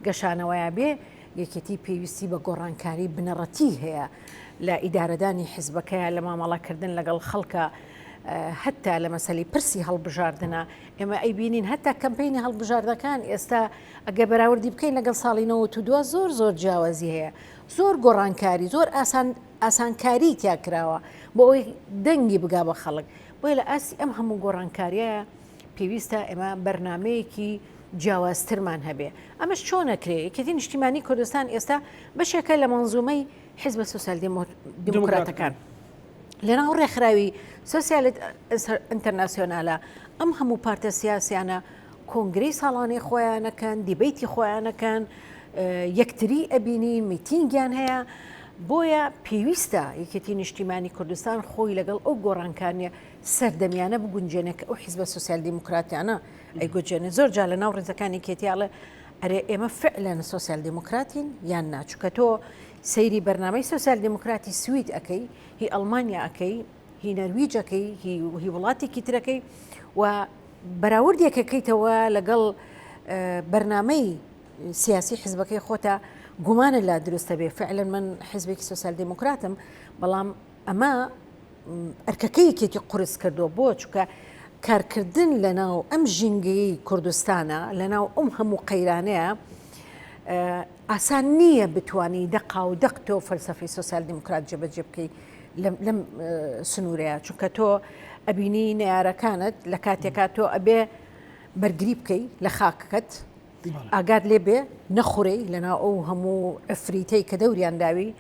گەشانەوەیە بێ یەکێتی پێویستی بە گۆڕانکاری بنەڕەتی هەیە لە ئیدارەدانی حیزبەکەیە لە مامەڵاکردن لەگەڵ خەڵکە هەتا لە مەسەلی پرسی هەڵبژاردنە ئێمە ئەیبینین هەتا کەمپینی هەڵبژاردەکان ئێستا ئەگە بەراوردی بکەین لەگەڵ ساڵی 92 زۆر جیاوازی هەیە زۆر گۆڕانکاری زۆر ئاسانکاری تیا کراوە بۆ ئەوی دەنگی بگا بە خەڵک بۆی لە ئاسی ئەم هەموو گۆڕانکاریە پێویستە ئێمە بەرنمەیەکی جیاوازترمان هەبێ ئەمەش چۆن نەکرێ یەکێتی نیشتیمانی کوردستان ئێستا بەشێکە لە مەنزومەی حیزبە سۆسیال دیموکراتەکان لەناو ڕێکخراوی سۆسیالیت ئینتەرناسیۆنالە ئەم هەموو پارتە سیاسیانە کۆنگرەی ساڵانەی خۆیانەکەن دیبەیتی خۆیانەکەن یەکتری ئەبینی میتینگیان هەیە بۆیە پێویستە یەکێتی نیشتیمانی کوردستان خۆی لەگەڵ ئەو گۆڕانکاریە سەردەمیانە بگونجێنێک ئەو حیزبە سۆسیال دیموکراتیانە ئەیگوجێنێ زۆر جا لە ناو ڕێزەکانی کێتیاڵە ئەرێ ئێمە فعلەن سۆسیال دیموکراتین یان ناچووکە تۆ سەیری بەرنامەی سۆسیال دیموکراتی سوید ئەەکەی هی ئەڵمانیا ئەەکەی هی نەرویجەکەی هی وڵاتێکی ترەکەی و بەراوردێکەکەیتەوە لەگەڵ بەرنامەی سیاسی حیزبەکەی خۆتە گومانە لا دروستە بێ فعلەن من حیزبێکی سۆسیال دیموکراتم بەڵام ئەمە ئەرکەکەیەکێکی قورس کردو بۆ چکە کارکردن لەناو ئەم ژینگەی کوردستانە لەناو ئەم هەموو قەیرانەیە ئاسان نییە بتوانی دەقا و دەقتۆ فەلسەفەی سۆسیال دیموکرات جێبەجێ بکەی لەم سنوورەیە چونکە تۆ ئەبینی نەیارەکانت لە کاتێکا تۆ ئەبێ بەرگری بکەی لە خاکەکەت ئاگات لێ بێ نەخورەی لەناو ئەو هەموو ئەفریتەی کە دەوریان داوی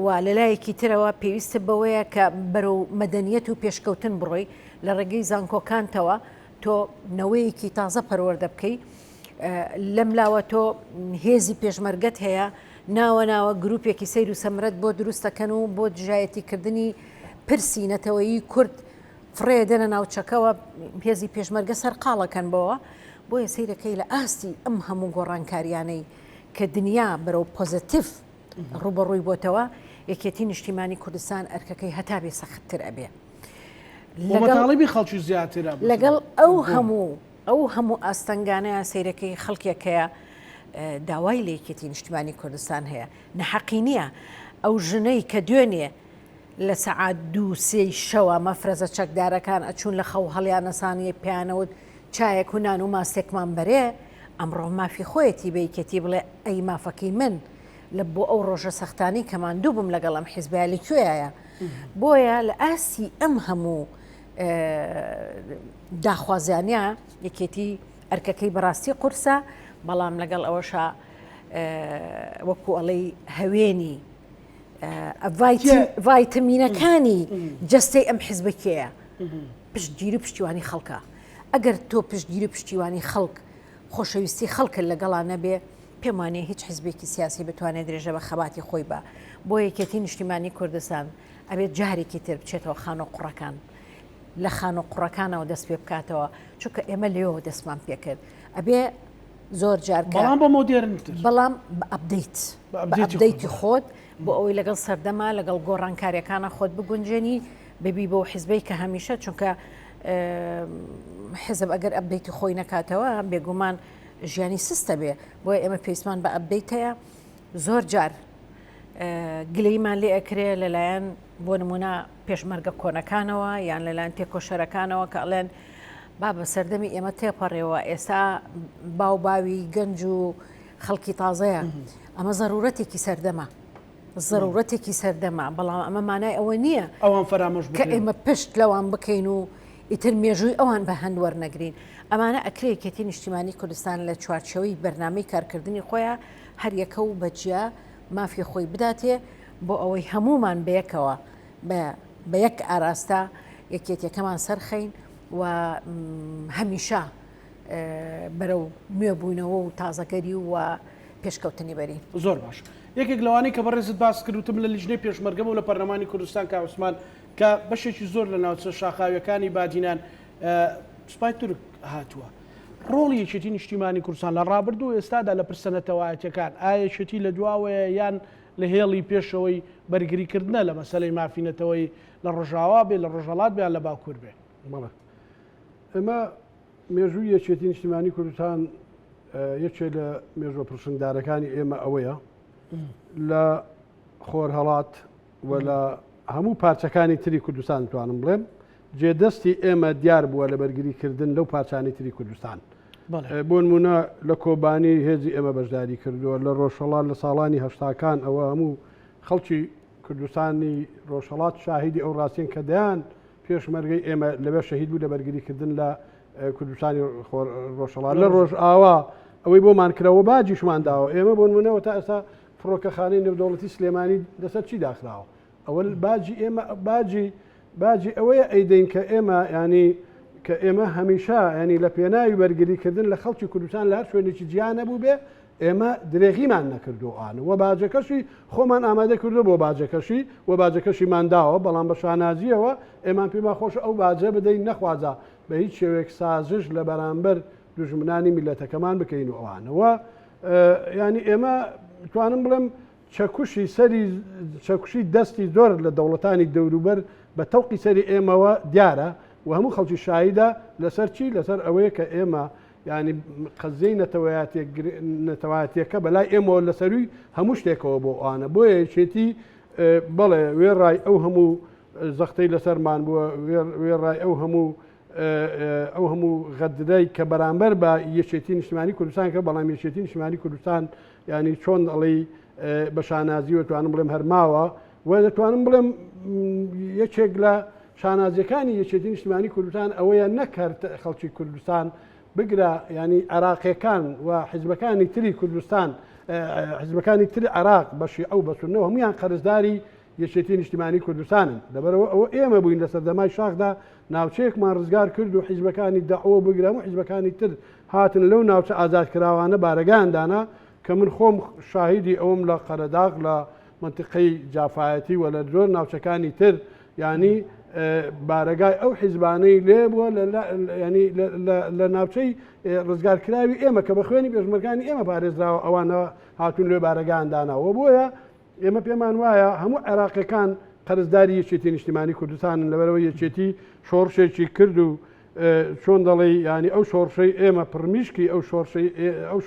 و لەلایەکی ترەوە پێویستە بەوەیە کە بەرەو مەدەنیەت و پێشکەوتن بڕۆی لە ڕێگەی زانکۆکانتەوە تۆ نەوەیەکی تازە پەروەردە بکەی لەم لاوە تۆ هێزی پێشمەرگەت هەیە ناوە گروپێکی سیر و سەمرەت بۆ دروستەکەن و بۆ دژایەتیکردنی پرسی نەتەوەیی کورد فڕێدەنە ناوچەکەەوە هێزی پێشمەرگە سەرقاڵەکەن بەوە بۆیە سیرەکەی لە ئاستی ئەم هەموو گۆڕانکاریانەی کە دنیا بەرەو پۆزتیف ڕوبەڕووی بۆتەوە یەکێتی نیشتیمانی کوردستان ئەرکەکەی هەتا بێ سەختتر ئەبێ مەتاڵبی خەڵکی زیاترە لەگەڵ ئەو هەموو ئاستەنگانەیە سیرەکەی خەڵکێکەیە داوای لە یەکێتی نیشتیمانی کوردستان هەیە نەحەقی نییە ئەو ژنەی کە دوێنێ لە سەعات 2-3 شەوە مەفرەزە چەکدارەکان ئەچوون لە خەو هەڵیانەسانی پیانەوت چایەک و نان و ماستێکمان بەرێ ئەمڕۆ مافی خۆیەتی بە یەکێتی بڵێ ئەی مافەکەی من لە بۆ ئەو ڕۆژە سەختانی کەمان دوو بم لەگەڵ ئەم حیزبە لەکوێیە بۆیە لە ئاسی ئەم هەموو داخوازیانە یەکێتی ئەرکەکەی بەڕاستی قورسە بەڵام لەگەڵ ئەوەشە وەکو ئەڵەی هەوێنی ڤایتەمینەکانی جەستەی ئەم حیزبەکەیە پشتگیری پشتیوانی خەڵکە ئەگەر تۆ پشتگیری پشتیوانی خەڵک خۆشەویستی خەڵکە لەگەڵانە بێ پێم وانێ هیچ حیزبێکی سیاسی بتوانێت درێژە بە خەباتی خۆی بە بۆ یەکێتی نیشتیمانی کوردستان ئەبێت جارێکی تر بچێتەوە خانۆ قوڕەکان لە خانۆ قوڕەکانەوە دەست پێ بکاتەوە چونکە ئێمە لێەوە دەستمان پێکرد ئەبێ زۆر جارکە بەڵام بە مۆدێرنتر بەڵام بە ئەپدەیتی خۆت بۆ ئەوەی لەگەڵ سەردەما لەگەڵ گۆڕانکاریەکانە خۆت بگونجێنی ببی بۆ حیزبەی کە هەمیشە چونکە حزب ئەگەر ئەپدەیتی خۆی نەکاتەوە بێگومان ژیانی سستە بێ بۆی ئێمە پێویستمان بە ئەپدەیت هەیە زۆر جار گلەیمان لێ ئەکرێ لەلایەن بۆ نمونە پێشمەرگە کۆنەکانەوە یان لەلایەن تێکۆشەرەکانەوە کە ئەڵێن با بە سەردەمی ئێمە تێپەڕێەوە ئێستا باوباوی گەنج و خەڵکی تازەیە ئەمە ضرورەتێکی سەردەمە ضرورەتێکی سەردەمە بەڵام ئەمە مانای ئەوە نییە ئەوان فەرامۆش کە ئێمە پشت لەوان بکەین و ئیتر مێژووی ئەوان بە هەندوەر نەگرین ئەمانە ئەکرێ یەکێتی نیشتیمانی کوردستان لە چوارچەوەی بەرنامەی کارکردنی خۆیان هەر یەکە و بەجیا مافی خۆی بداتێ بۆ ئەوەی هەمومان بەیەکەوە بە یەک ئاراستا یەکێتیەکەمان سەرخەین و هەمیشە بەرەو نوێبوونەوە و تازەگەری و پێشکەوتنی بەرین زۆر باش یەکێک لەوانەی کە بەڕێزت باس کردوتم لە لیژنەی پێشمەرگەم و لە پەرلەمانی کوردستان کە عوسمان کە بەشێکی زۆر لە ناوچە شاخاویەکانی بادینان سوپای تورک هاتووە ڕۆڵی یەکێتی نیشتیمانی کوردستان لە ڕابردوو ئێستادا لە پرسەنەتەوایەتەکان ئایا یەکێتی لە دواوەیە یان لە هێڵی پێشەوەی بەرگریکردنە لە مەسەلەی مافینەتەوەی لە ڕۆژاوا بێ لە ڕۆژهەڵات بیان لە باکوور بێ بەڵێ ئێمە مێژووی یەکێتی نیشتیمانی کوردستان یەکێک لە مێژوە پرسەنگدارەکانی ئێمە ئەوەیە لە خۆرهەڵات و لە هەموو پارچەکانی تری کوردستان توانم بڵێم جێدەستی ئێمە دیار بووە لە بەرگریکردن لەو پارچانی تری کوردستان بۆ نمونە لە کۆبانی هێزی ئێمە بەشداری کردووە لە ڕۆژهەڵات لە ساڵانی هەشتاکان ئەوە هەموو خەڵکی کوردستانی ڕۆژهەڵات شاهیدی ئەو ڕاستیان کە دەیان پێشمەرگەی ئێمە لەبێ شەهید بوو لە بەرگریکردن لە کوردستانی ڕۆژهەڵات لە ڕۆژ ئاوا ئەوەی بۆمان کرەوە باجیشمان داوە ئێمە بۆ نمونەوە تا ئێستا فڕۆکەخانەی نێودەوڵەتی سلێمانی لەسەر چی داخراوە ئەوە باجی ئێمە باجی ئەوەیە ئەیدەین کە ئێمە ینی کە ئێمە هەمیشە ینی لە پێناوی بەرگریکردن لە خەڵکی کوردستان لە هەر شوێنێکی جیان نەبوو بێ ئێمە درێغیمان نەکردووانە و باجەکەشی خۆمان ئامادە کردو بۆ باجەکەشی و باجەکەشیمان داوە بەڵام بە شانازیەوە ئێمان پێما خۆش ئەو باجە بدەین نەخوازە بە هیچ شێوەیەک سازش لە بەرامبەر دوژمنانی میلەتەکەمان بکەین و ئەوانەوە ینی ئێمە توانم بڵێم چەکوشی دەستی زۆر لە دەوڵەتانی دەوروبەر بە تەوقی سەری ئێمەوە دیارە و هەموو خەڵکی شایدە لەسەر چی لەسەر ئەوەیە کە ئێمە ینی قەزەی نەتەوایەتیەکە بەلای ئێمەوە لەسەروی هەموو شتێکەوە بۆ ئەوانە بۆیە یەکێتی بەڵێ وێڕای ئەو هەموو زەختەی لەسەرمان بووە وێڕای ئەو هەموو غەدرەی کە بەرامبەر بە یەکێتی نیشتیمانی کوردستان کە بەڵام یەکێتی نیشتیمانی کوردستان ینی چۆن ئەڵێ بە شانازی وتوانم بڵێم هەرماوە و دەتوانم بڵێم یەکێک لە شانازیەکانی یەکێتی نیشتیمانی کوردستان ئەوەیە نەکرد خەڵکی کوردستان بگرە ینی عراقیەکان و حیزبەکانی تری کوردستان حیزبەکانی تری عراق بەشی ئەو بەسونەوە هەمویان قەرزداری یەکێتی نیشتیمانی کوردستانن لەبەرەوە ئەوە ئێمە بووین لە سەردەمای شاخدا ناوچەیەکمان ڕزگار کرد و حیزبەکانی داعوە بگرم و حیزبەکانی تر هاتن لەو ناوچە ئازادکراوانە بارەگاندانا کە من خۆم شاهیدی ئەوم لە قەرەداغ لە منتقەی جافایەتی و لە زۆر ناوچەکانی تر ینی بارەگای ئەو حیزبانەی لێ بووە ینی لە ناوچەی ڕزگارکراوی ئێمە کە بە خوێنی پێشمەرگانی ئێمە پارێزراوە ئەوانە هاتوون لێ بارەگاندانەوە بۆیە ئێمە پێمان وایە هەموو عێراقیەکان قەرزداری یەکێتی نیشتیمانی کوردستانن لەبەرەوە یەکێتی شۆڕشێکی کرد و چۆن دەڵێ ینی ئەو شۆڕشەی ئێمە پڕمیشکی ئەو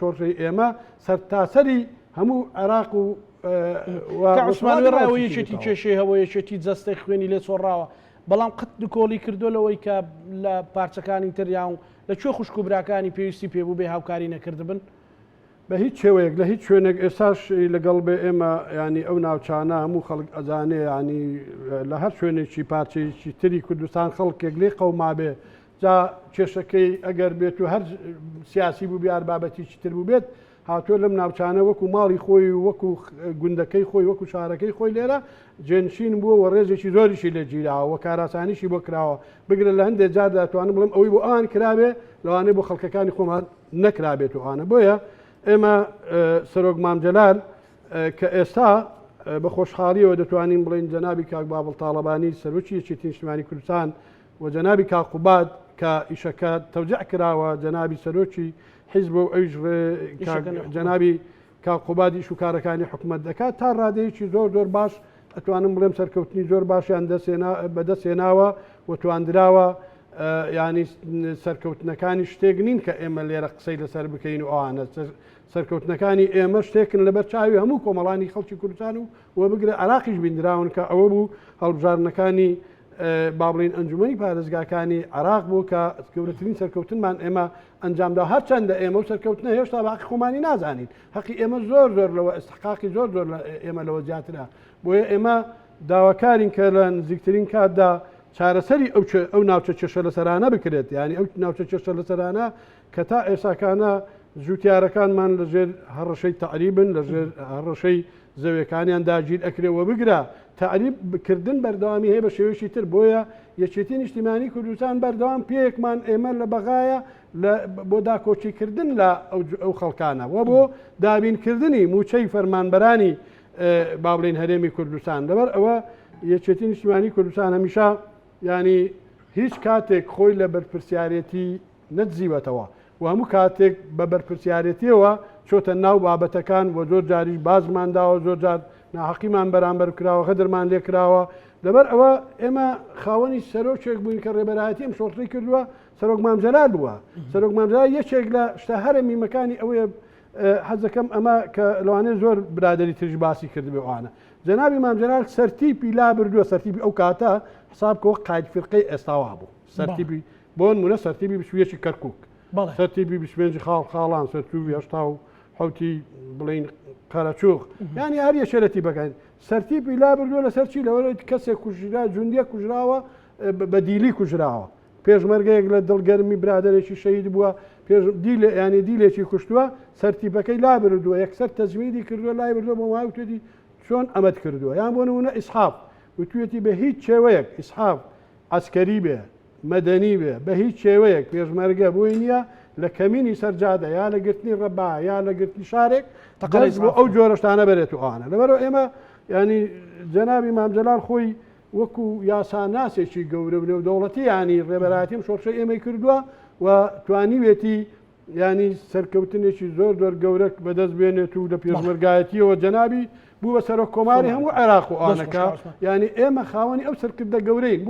شۆڕشەی ئێمە سەرتاسەری هەموو عێراق و عوسمان ڕاوە یەکێتی کێشەی هەوە یەکێتی جەستەی خوێنی لێ چۆڕاوە بەڵام قەت کۆڵی کردو لەوەی کە لە پارچەکانی تریان و لەکوێ خوشک و براکانی پێویستی پێبوو بێ هاوکاری نەکردبن بە هیچ شێوەیەک لە هیچ شوێنێک ئێساش لەگەڵ بێ ئێمە ینی ئەو ناوچانە هەموو خەڵک ئەزانێ ینی لە هەر شوێنێکی پارچەیەکی تری کوردستان خەڵکێک لێ قەوما بێ جا کێشەکەی ئەگەر بێت و هەر سیاسی بوو بیار بابەتیی تر بوو بێت هاتووە لەم ناوچانە وەکو ماڵی خۆی وەکو گوندەکەی خۆی وەکو شارەکەی خۆی لێرە جێنشین بووە و ڕێزێکی زۆریشی لێ گیراوە و کاراسانیشی بۆ کراوە بگرە لە هەندێک جار دەتوانم بڵم ئەوەی بۆ ئەوان کرابێ لەوانەیە بۆ خەڵکەکانی خۆمان نەکرابێت و ئەوانە بۆیە ئێمە سەرۆک مامجەلال کە ئێستا بە خۆشحاڵیەوە دەتوانین بڵین جەنابی کاک بابڵ تاڵەبانی سەرۆکی یەکێتی نیشتیمانی کوردستان و جەنابی کاک قوباد کە ئیشەکە تەوجیع کراوە جەنابی سەرۆکی حیزب و ئەویش جەنابی کاک قوبادی ئیش و کارەکانی حکومەت دەکات تا ڕادەیەکی زۆر باش ئەتوانم بڵێم سەرکەوتنی زۆر باشیان بەدەستهێناوە و تواندراوە ینی سەرکەوتنەکانی شتێک نین کە ئێمە لێرە قسەی لەسەر بکەین و ئەوانە سەرکەوتنەکانی ئێمە شتێکن لەبەر چاوی هەموو کۆمەڵانی خەڵکی کوردستان و بگرە عراقیش بینراون کە ئەوە بوو هەڵبژارنەکانی با بڵین ئەنجومەنی پارێزگاکانی عراق بوو کە گەورەترین سەرکەوتنمان ئێمە ئەنجامدا هەرچەندە ئێمە و سەرکەوتنە هێشتا باقی خۆمانی نازانین حەقی ئێمە زۆر لەوە ئستحقاقی زۆر ئێمە لەوە زیاترە بۆیە ئێمە داواکارین کە لە نزیکترین کاتدا چارەسەری ئەو ناوچە چێشە لەسەرانە بکرێت ینی ئەو ناوچە چێشە لەسەرانە کە تا ئێساکانە زووتیارەکانمان لەژێر هەڕەشەی تەعریبن لەژێر هەڕەشەی زەویەکانیان داگیر ئەکرێەوە بگرە تعریب بکردن بەردەوامی هەیە بە شێوەیەکی تر بۆیە یەکێتی نیشتیمانی کوردستان بەردەوام پێیەکمان ئێمە لە بەغایە بۆ داکۆچیکردن لە ئەو خەڵکانە وە بۆ دابینکردنی موچەی فەرمانبەرانی با بڵین هەرێمی کوردستان لەبەر ئەوە یەکێتی نیشتیمانی کوردستان هەمیشە ینی هیچ کاتێک خۆی لە بەرپرسیارەتی نەتزیوەتەوە و هەموو کاتێک بە بەرپرسیارەتیەوە چۆتە ناو بابەتەکان و زۆر جاریش بازمانداوە زۆر جار ناحەقیمان بەرامبەر کراوە خەدرمان لێ کراوە لەبەر ئەوە ئێمە خاوەنی سەرۆکێک بووین کە ڕێبەرایەتی ئەم شۆڕی کردووە سەرۆک مامجەلال بووە سەرۆک مامجەلال یەکێک لە شتە هەرمی مەکانی ئەوەیە حەزەکەم ئەمە کە لەوانەیە زۆر برادری ترش باسی کردبێوانە جەنابی مامجەلال سەرتیپی لا بردووە سەرتیپی ئەو کاتە حساب کۆ قاید فرقەی ئێستاوا بوو سەرتیپی بۆ نمونە سەرتیپی بشوێکی کەرکووک سەرتیپی بشمێنجی خاڵان سەرتوبی هەشتا و حوتی بڵین قەرەچووق ینی هەر یەشێرەتی بەکەین سەرتیپی لا بردووە لەسەر چی لەوەی کەسێک کوژرا جوندیە کوژراوە بە دیلی کوژراوە پێشمەرگەیەک لە دڵگەرمی برادێکی شەید بووە ینی دیلێکی کوشتووە سەرتیپەکەی لا بردووە یەکسەر تەزمیدی کردووە لای بردووە بۆ وای وتێتی چۆن ئەمەد کردووە یان بۆ نمونە ئیسحاف وتوێتی بە هیچ شێوەیەک ئیسحاف عسکەری بێ مەدەنی بێ بە هیچ شێوەیەک پێشمەرگە بووی نییە لە کەمینی سەرجادە یا لە گرتنی ڕەبا یا لە گرتنی شارێک تەقەڵیز بۆ ئەو جۆرەشتانە بێت و ئاە لەبەرەوە ئێمە ینی جەنابی مامجەلال خۆی وەکو یاساناسێکی گەورە بنێ و دەوڵەتی ینی ڕێبەرایەتیم شۆڕشە ئێمەی کردووە و توانیوێتی ینی سەرکەوتنێکی زۆر گەورە بەدەست بێنێت و لە پێشمەرگایەتیەوە جەنابی بوو بە سەرۆک کۆماری هەموو عێراق و ئانەکە ینی ئێمە خاوەنی ئەو سەرکردە گەورەین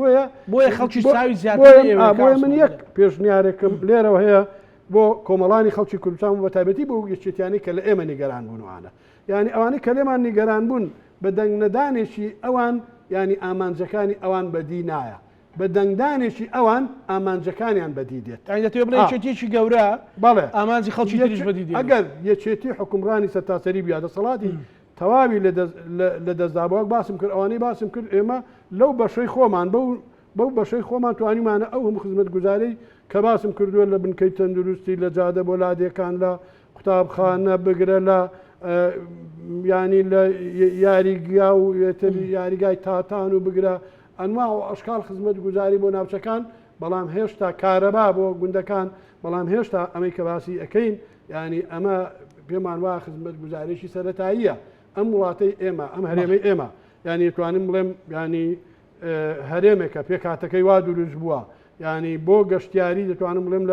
بۆیە خەڵکی ساوی زیاتر بۆیە من یەک پێشنیارێکم لێرەوە هەیە بۆ کۆمەڵانی خەڵکی کوردستان و بەتایبەتی بۆ یەکێتیانی کە لە ئێمە نیگەران بوونوانە ینی ئەوانەی کە لێمان نیگەران بوون بە دەنگنەدانێکی ئەوان ینی ئامانجەکانی ئەوان بەدی نایە بە دەنگدانێکی ئەوان ئامانجەکانیان بەدی دێت بڵێ یەکێتیی گەورە بەڵێ ئامانجی خەڵکی تریش بەدی دێت ئەگەر یەکێتی حکومڕانی سەرتاسەری بیادە سەڵاتی تەواوی لە دەستدابووەک باسم کرد ئەوانەی باسم کرد ئێمە لەو بەشەی خۆمان بەو بەشەی خۆمان توانیمانە ئەو هەموو خزمەت گوزارەی کە باسم کردووە لە بنکەی تەندروستی لە جادە بۆ لادێکان لە قوتابخانە بگرە لە ینی لە یاریگا و یاریگای تاتان و بگرە ئەنوا و ئەشکال خزمەت گوزاری بۆ ناوچەکان بەڵام هێشتا کارەبا بۆ گوندەکان بەڵام هێشتا ئەمەی کە باسی ئەەکەین ینی ئەمە پێمان وایە خزمەت گوزارێکی سەرەتاییە ئەم وڵاتەی ئێمە ئەم هەرێمەی ئێمە ینی توانم بڵێم ینی هەرێمێکە پێکاتەکەی وا دروست بووە ینی بۆ گەشتیاری دەتوانم بڵێم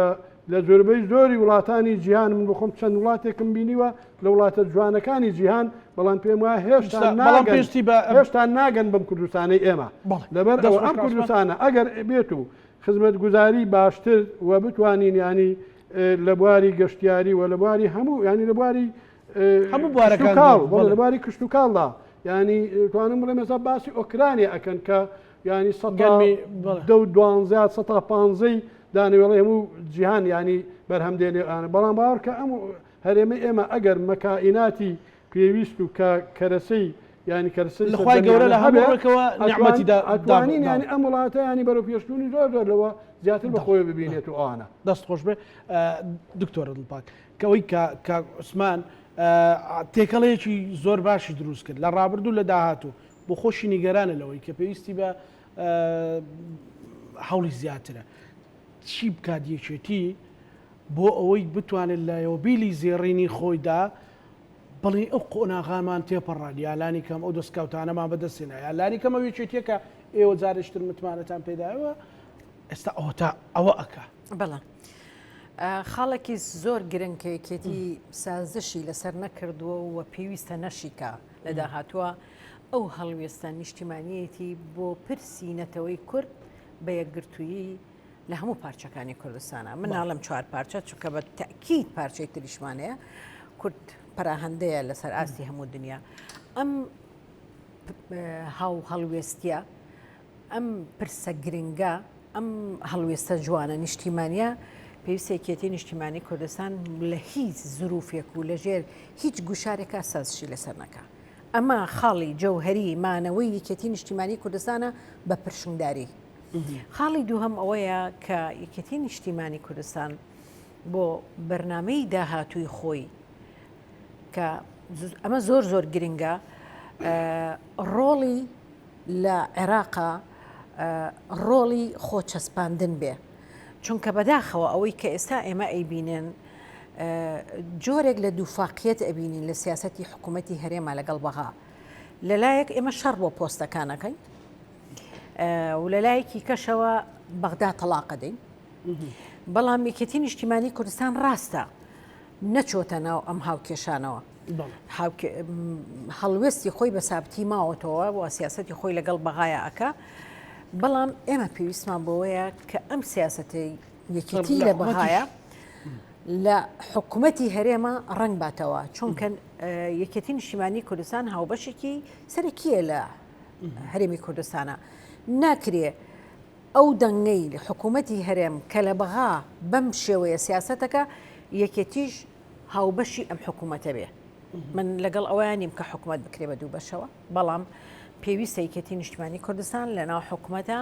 لە زۆربەی زۆری وڵاتانی جیهان من بخۆم چەند وڵاتێکم بینیوە لە وڵاتە جوانەکانی جیهان بەڵام پێم وایە هێشتا ناگەن بەم کوردستانەی ئێمە لەبەر ئەم کوردستانە ئەگەر بێت و خزمەت گوزاری باشتر و بتوانین ینی لە بواری گەشتیاری و لە بواری هەموو ینی لە بواری هەموو بوارەکان لە بواری کشت و کاڵدا ینی توانم بڵێم ێستا باسی ئۆکرانیا ئەکەن کە ینی 12 دانیوێڵی هەموو جیهان ینی بەرهەم دێنێ بەڵام باوەڕکە ئەم هەرێمە ئێمە ئەگەر مەکائیناتی پێویست و کەرەسەی ینی کەرسی لەخوای گەورە لە هەمووەکەوە نعمەتیدا ئەتوانین ینی ئەم وڵاتە ینی بەرەو پێشتونی زۆر لەوە زیاتر بەخۆی ببینێت و ئەوانە دەست خۆش بێ دکتۆرە دڵپاک کەوەی کە عوسمان تێکەڵەیەکی زۆر باشی دروست کرد لە ڕابردوو لە داهاتوو بۆ خۆشی نیگەرانە لەوەی کە پێویستی بە هەوڵی زیاترە چی بکات یەکێتی بۆ ئەوەی بتوانێت لایەوە بیلی زێڕینی خۆیدا بڵێ ئەو قۆناغامان تێپەڕان یالانی کەم ئەو دەستکەوتانەمان بەدەستێنە یالانی کەمە یەکێتیەکە ئێوە جارشتر متمانەتان پێداوە ئێستا ئەوە ئەکا بەڵێ خاڵێکی زۆر گرنگکەیەکێتی سازشی لەسەر نەکردووە و پێویستە نەشیکە لە داهاتووە ئەو هەڵوێستە نیشتیمانیەتی بۆ پرسی نەتەوەی کورد بە یەکگرتوویی لە هەموو پارچەکانی کوردستانە من ناڵم 4 پارچە چونکە بە تەکید پارچەی تریشمانەیە کورد پەراهەندەیە لەسەر ئاستی هەموو دنیا ئەم هاو هەڵوێستیە ئەم پرسە گرنگە ئەم هەڵوێستە جوانە نیشتیمانیە پێویستێکێتی نیشتیمانی کوردستان لە هیچ زروفێک و لەژێر هیچ گوشارێکە سازشی لەسەر نەکە ئەمە خاڵی جەوهەری مانەوەی یەکێتی نیشتیمانی کوردستانە بە پرشنگداری خاڵی دووهەم ئەوەیە کە یەکێتی نیشتیمانی کوردستان بۆ بەرنامەی داهاتووی خۆی کە ئەمە زۆر زۆر گرنگە ڕۆڵی لە عێراقا ڕۆڵی خۆچەسپاندن بێ چونکە بەداخەوە ئەوەی کە ئێستا ئێمە ئەیبینن جۆرێک لە دووفاقیەت ئەبینین لە سیاسەتی حکوومەتی هەرێما لەگەڵ بەغا لەلایەک ئێمە شەڕ بۆ پۆستەکانەکەین و لەلایەکی کەشەوە بەغدا تەڵاقە دەین بەڵام یەکێتی نیشتیمانی کوردستان ڕاستە نەچۆتە ناو ئەم هاوکێشانەوە هەڵوێستی خۆی بە سابتی ماوەتەوە بۆ سیاسەتی خۆی لەگەڵ بەغایە ئەکا بەڵام ئێمە پێویستمان بۆەیە کە ئەم سیاسەتی یەکێتی لە بەغایە لە حکوومەتی هەرێمە ڕنگ باتەوە چونکە یەکێتی نیشتیمانی کوردستان هاوبەشێکی سەرەکیە لە هەرێمی کوردستانە ناکرێ ئەو دەنگەی حکوومەتی هەرێم کە لە بەغا بەم شێوەیە سیاسەتەکە یەکێتیش هاوبەشی ئەم حکوومەتە بێ من لەگەڵ ئەویان نیم کە حکوومەت بکرێ بە دوو بەشەوە بەڵام پێویستە یەکێتی نیشتیمانی کوردستان لە ناو حکوومەتە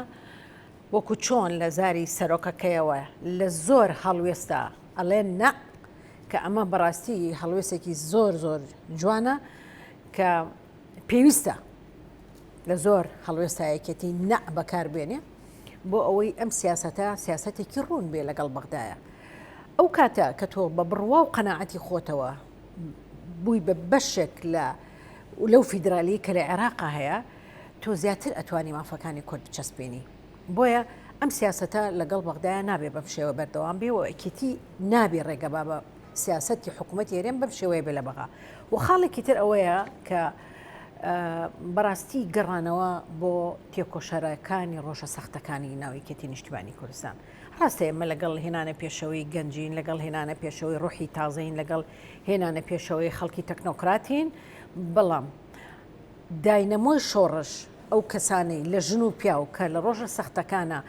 وەکو چۆن لە زاری سەرۆکەکەیەوە لە زۆر هەڵوێستا ئەڵێن نە کە ئەمە بەڕاستی هەڵوێستێکی زۆر زۆر جوانە کە پێویستە لە زۆر هەڵوێستایەکێتی نە بەکاربێنێ بۆ ئەوەی ئەم سیاسەتە سیاسەتێکی ڕوون بێ لەگەڵ بەغدایە ئەو کاتە کە تۆ بە بڕوا و قەناعەتی خۆتەوە بووی بە بەشێک لەو فیدرالی کە لە عێراقا هەیە تۆ زیاتر ئەتوانی مافەکانی کورد بچەسپێنی بۆیە ئەم سیاسەتە لەگەڵ بەغدایە نابێ بەم شێوە بەردەوام بێ و ئەکێتی نابێ ڕێگەبا بە سیاسەتی حکوومەتی هەرێم بەم شێوەیە بێ لە بەغا و خاڵێکی تر ئەوەیە کە بەڕاستی گەڕانەوە بۆ تێکۆشەرەکانی ڕۆژە سەختەکانی ناویکێتی نیشتیمانی کوردستان ڕاستە ئێمە لەگەڵ هێنانە پێشەوەی گەنجین لەگەڵ هێنانە پێشەوەی ڕوحی تازەین لەگەڵ هێنانە پێشەوەی خەڵکی تەکنۆکراتین بەڵام داینەمۆی شۆڕش ئەو کەسانەی لە ژن و پیاو کە لە ڕۆژە سەختەکانە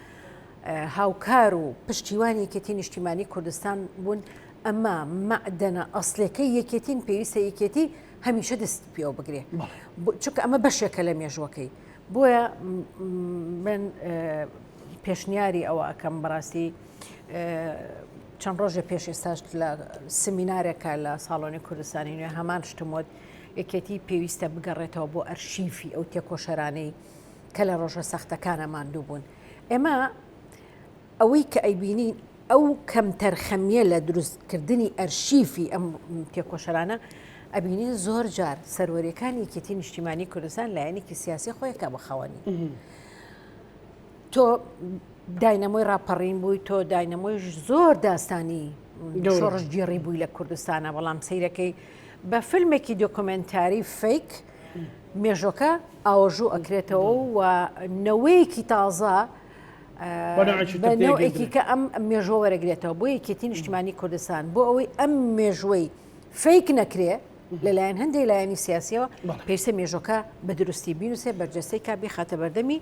هاوکار و پشتیوانی یەکێتی نیشتیمانی کوردستان بوون ئەمە مەعدەنە ئەسلەکەی یەکێتین پێویستە یەکێتی هەمیشە دەست پێوە بگرێ چونکە ئەمە بەشێکە لە مێژوەکەی بۆیە من پێشنیاری ئەوە ئەەکەم بەڕاستی چەند ڕۆژە پێش ئێستاش لە سمینارێکە لە ساڵۆنی کوردستانی نوێ هەمان شتمۆت یەکێتی پێویستە بگەڕێتەوە بۆ ئەرشیفی ئەو تێکۆشەرانەی کە لە ڕۆژە سەختەکانە ماندوو بوون ئێمە ئەوەی کە ئەیبینین ئەو کەم تەرخەمیە لە دروستکردنی ئەرشیفی ئەم تێکۆشەرانە ئەبینین زۆر جار سەروەریەکانی یەکێتی نیشتیمانی کوردستان لایەنێکی سیاسی خۆیەکە بەخەوەنی تۆ داینەمۆی ڕاپەڕین بووی تۆ داینەمۆی زۆر داستانی شۆڕش گێڕی بووی لە کوردستانە بەڵام سەیرەکەی بە فیلمێکی دۆکۆمنتاری فیک مێژۆکە ئاوەژوو ئەکرێتەوە و نەوەیەکی تازە بەنەوەیەکی کە ئەم مێژۆ وەرەگرێتەوە بۆ یەکێتی نیشتیمانی کوردستان بۆ ئەوەی ئەم مێژوەی فیک نەکرێ لەلایەن هەندێک لایەنی سیاسیەوە پێویستە مێژۆکە بە دروستی بینوسێ بەرجەستەی کابی خاتە بەردەمی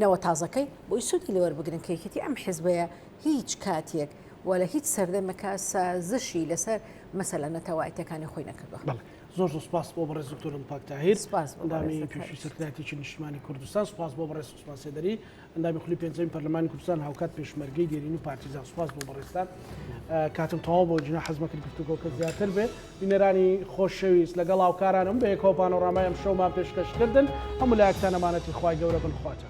نەوە تازەکەی بۆی سوودی لەوەربگرن کە یەکێتی ئەم حیزبەیە هیچ کاتێک ولا هیچ سەردەمەکە سازشی لەسەر مەسەلە نەتەوایەتەکانی خۆی نەکردووە. زۆر سوپاس بۆ بەڕێز دکتۆرم پاک تاهیر ئەندامی پێشووی سەرکردایەتێکی نیشتیمانی کوردستان سوپاس بۆ بەڕێز عوسمان سێدەری ئەندامی خولی پێنجەمی پەرلەمانی کوردستان هاوکات پێشمەرگەی دێرین و پارتیزان سوپاس بۆ بەڕێزتان کاتم تەواو بۆ جنا حەزمە کرد گفتوگۆکە زیاتر بێت بینەرانی خۆشەویست لەگەڵ هاوکارانم بە یەکەوە پانۆڕامای ئەم شەومان پێشکەشکردن هەموو لایەکتان ئەمانەتی خوای گەورە بنخواتە.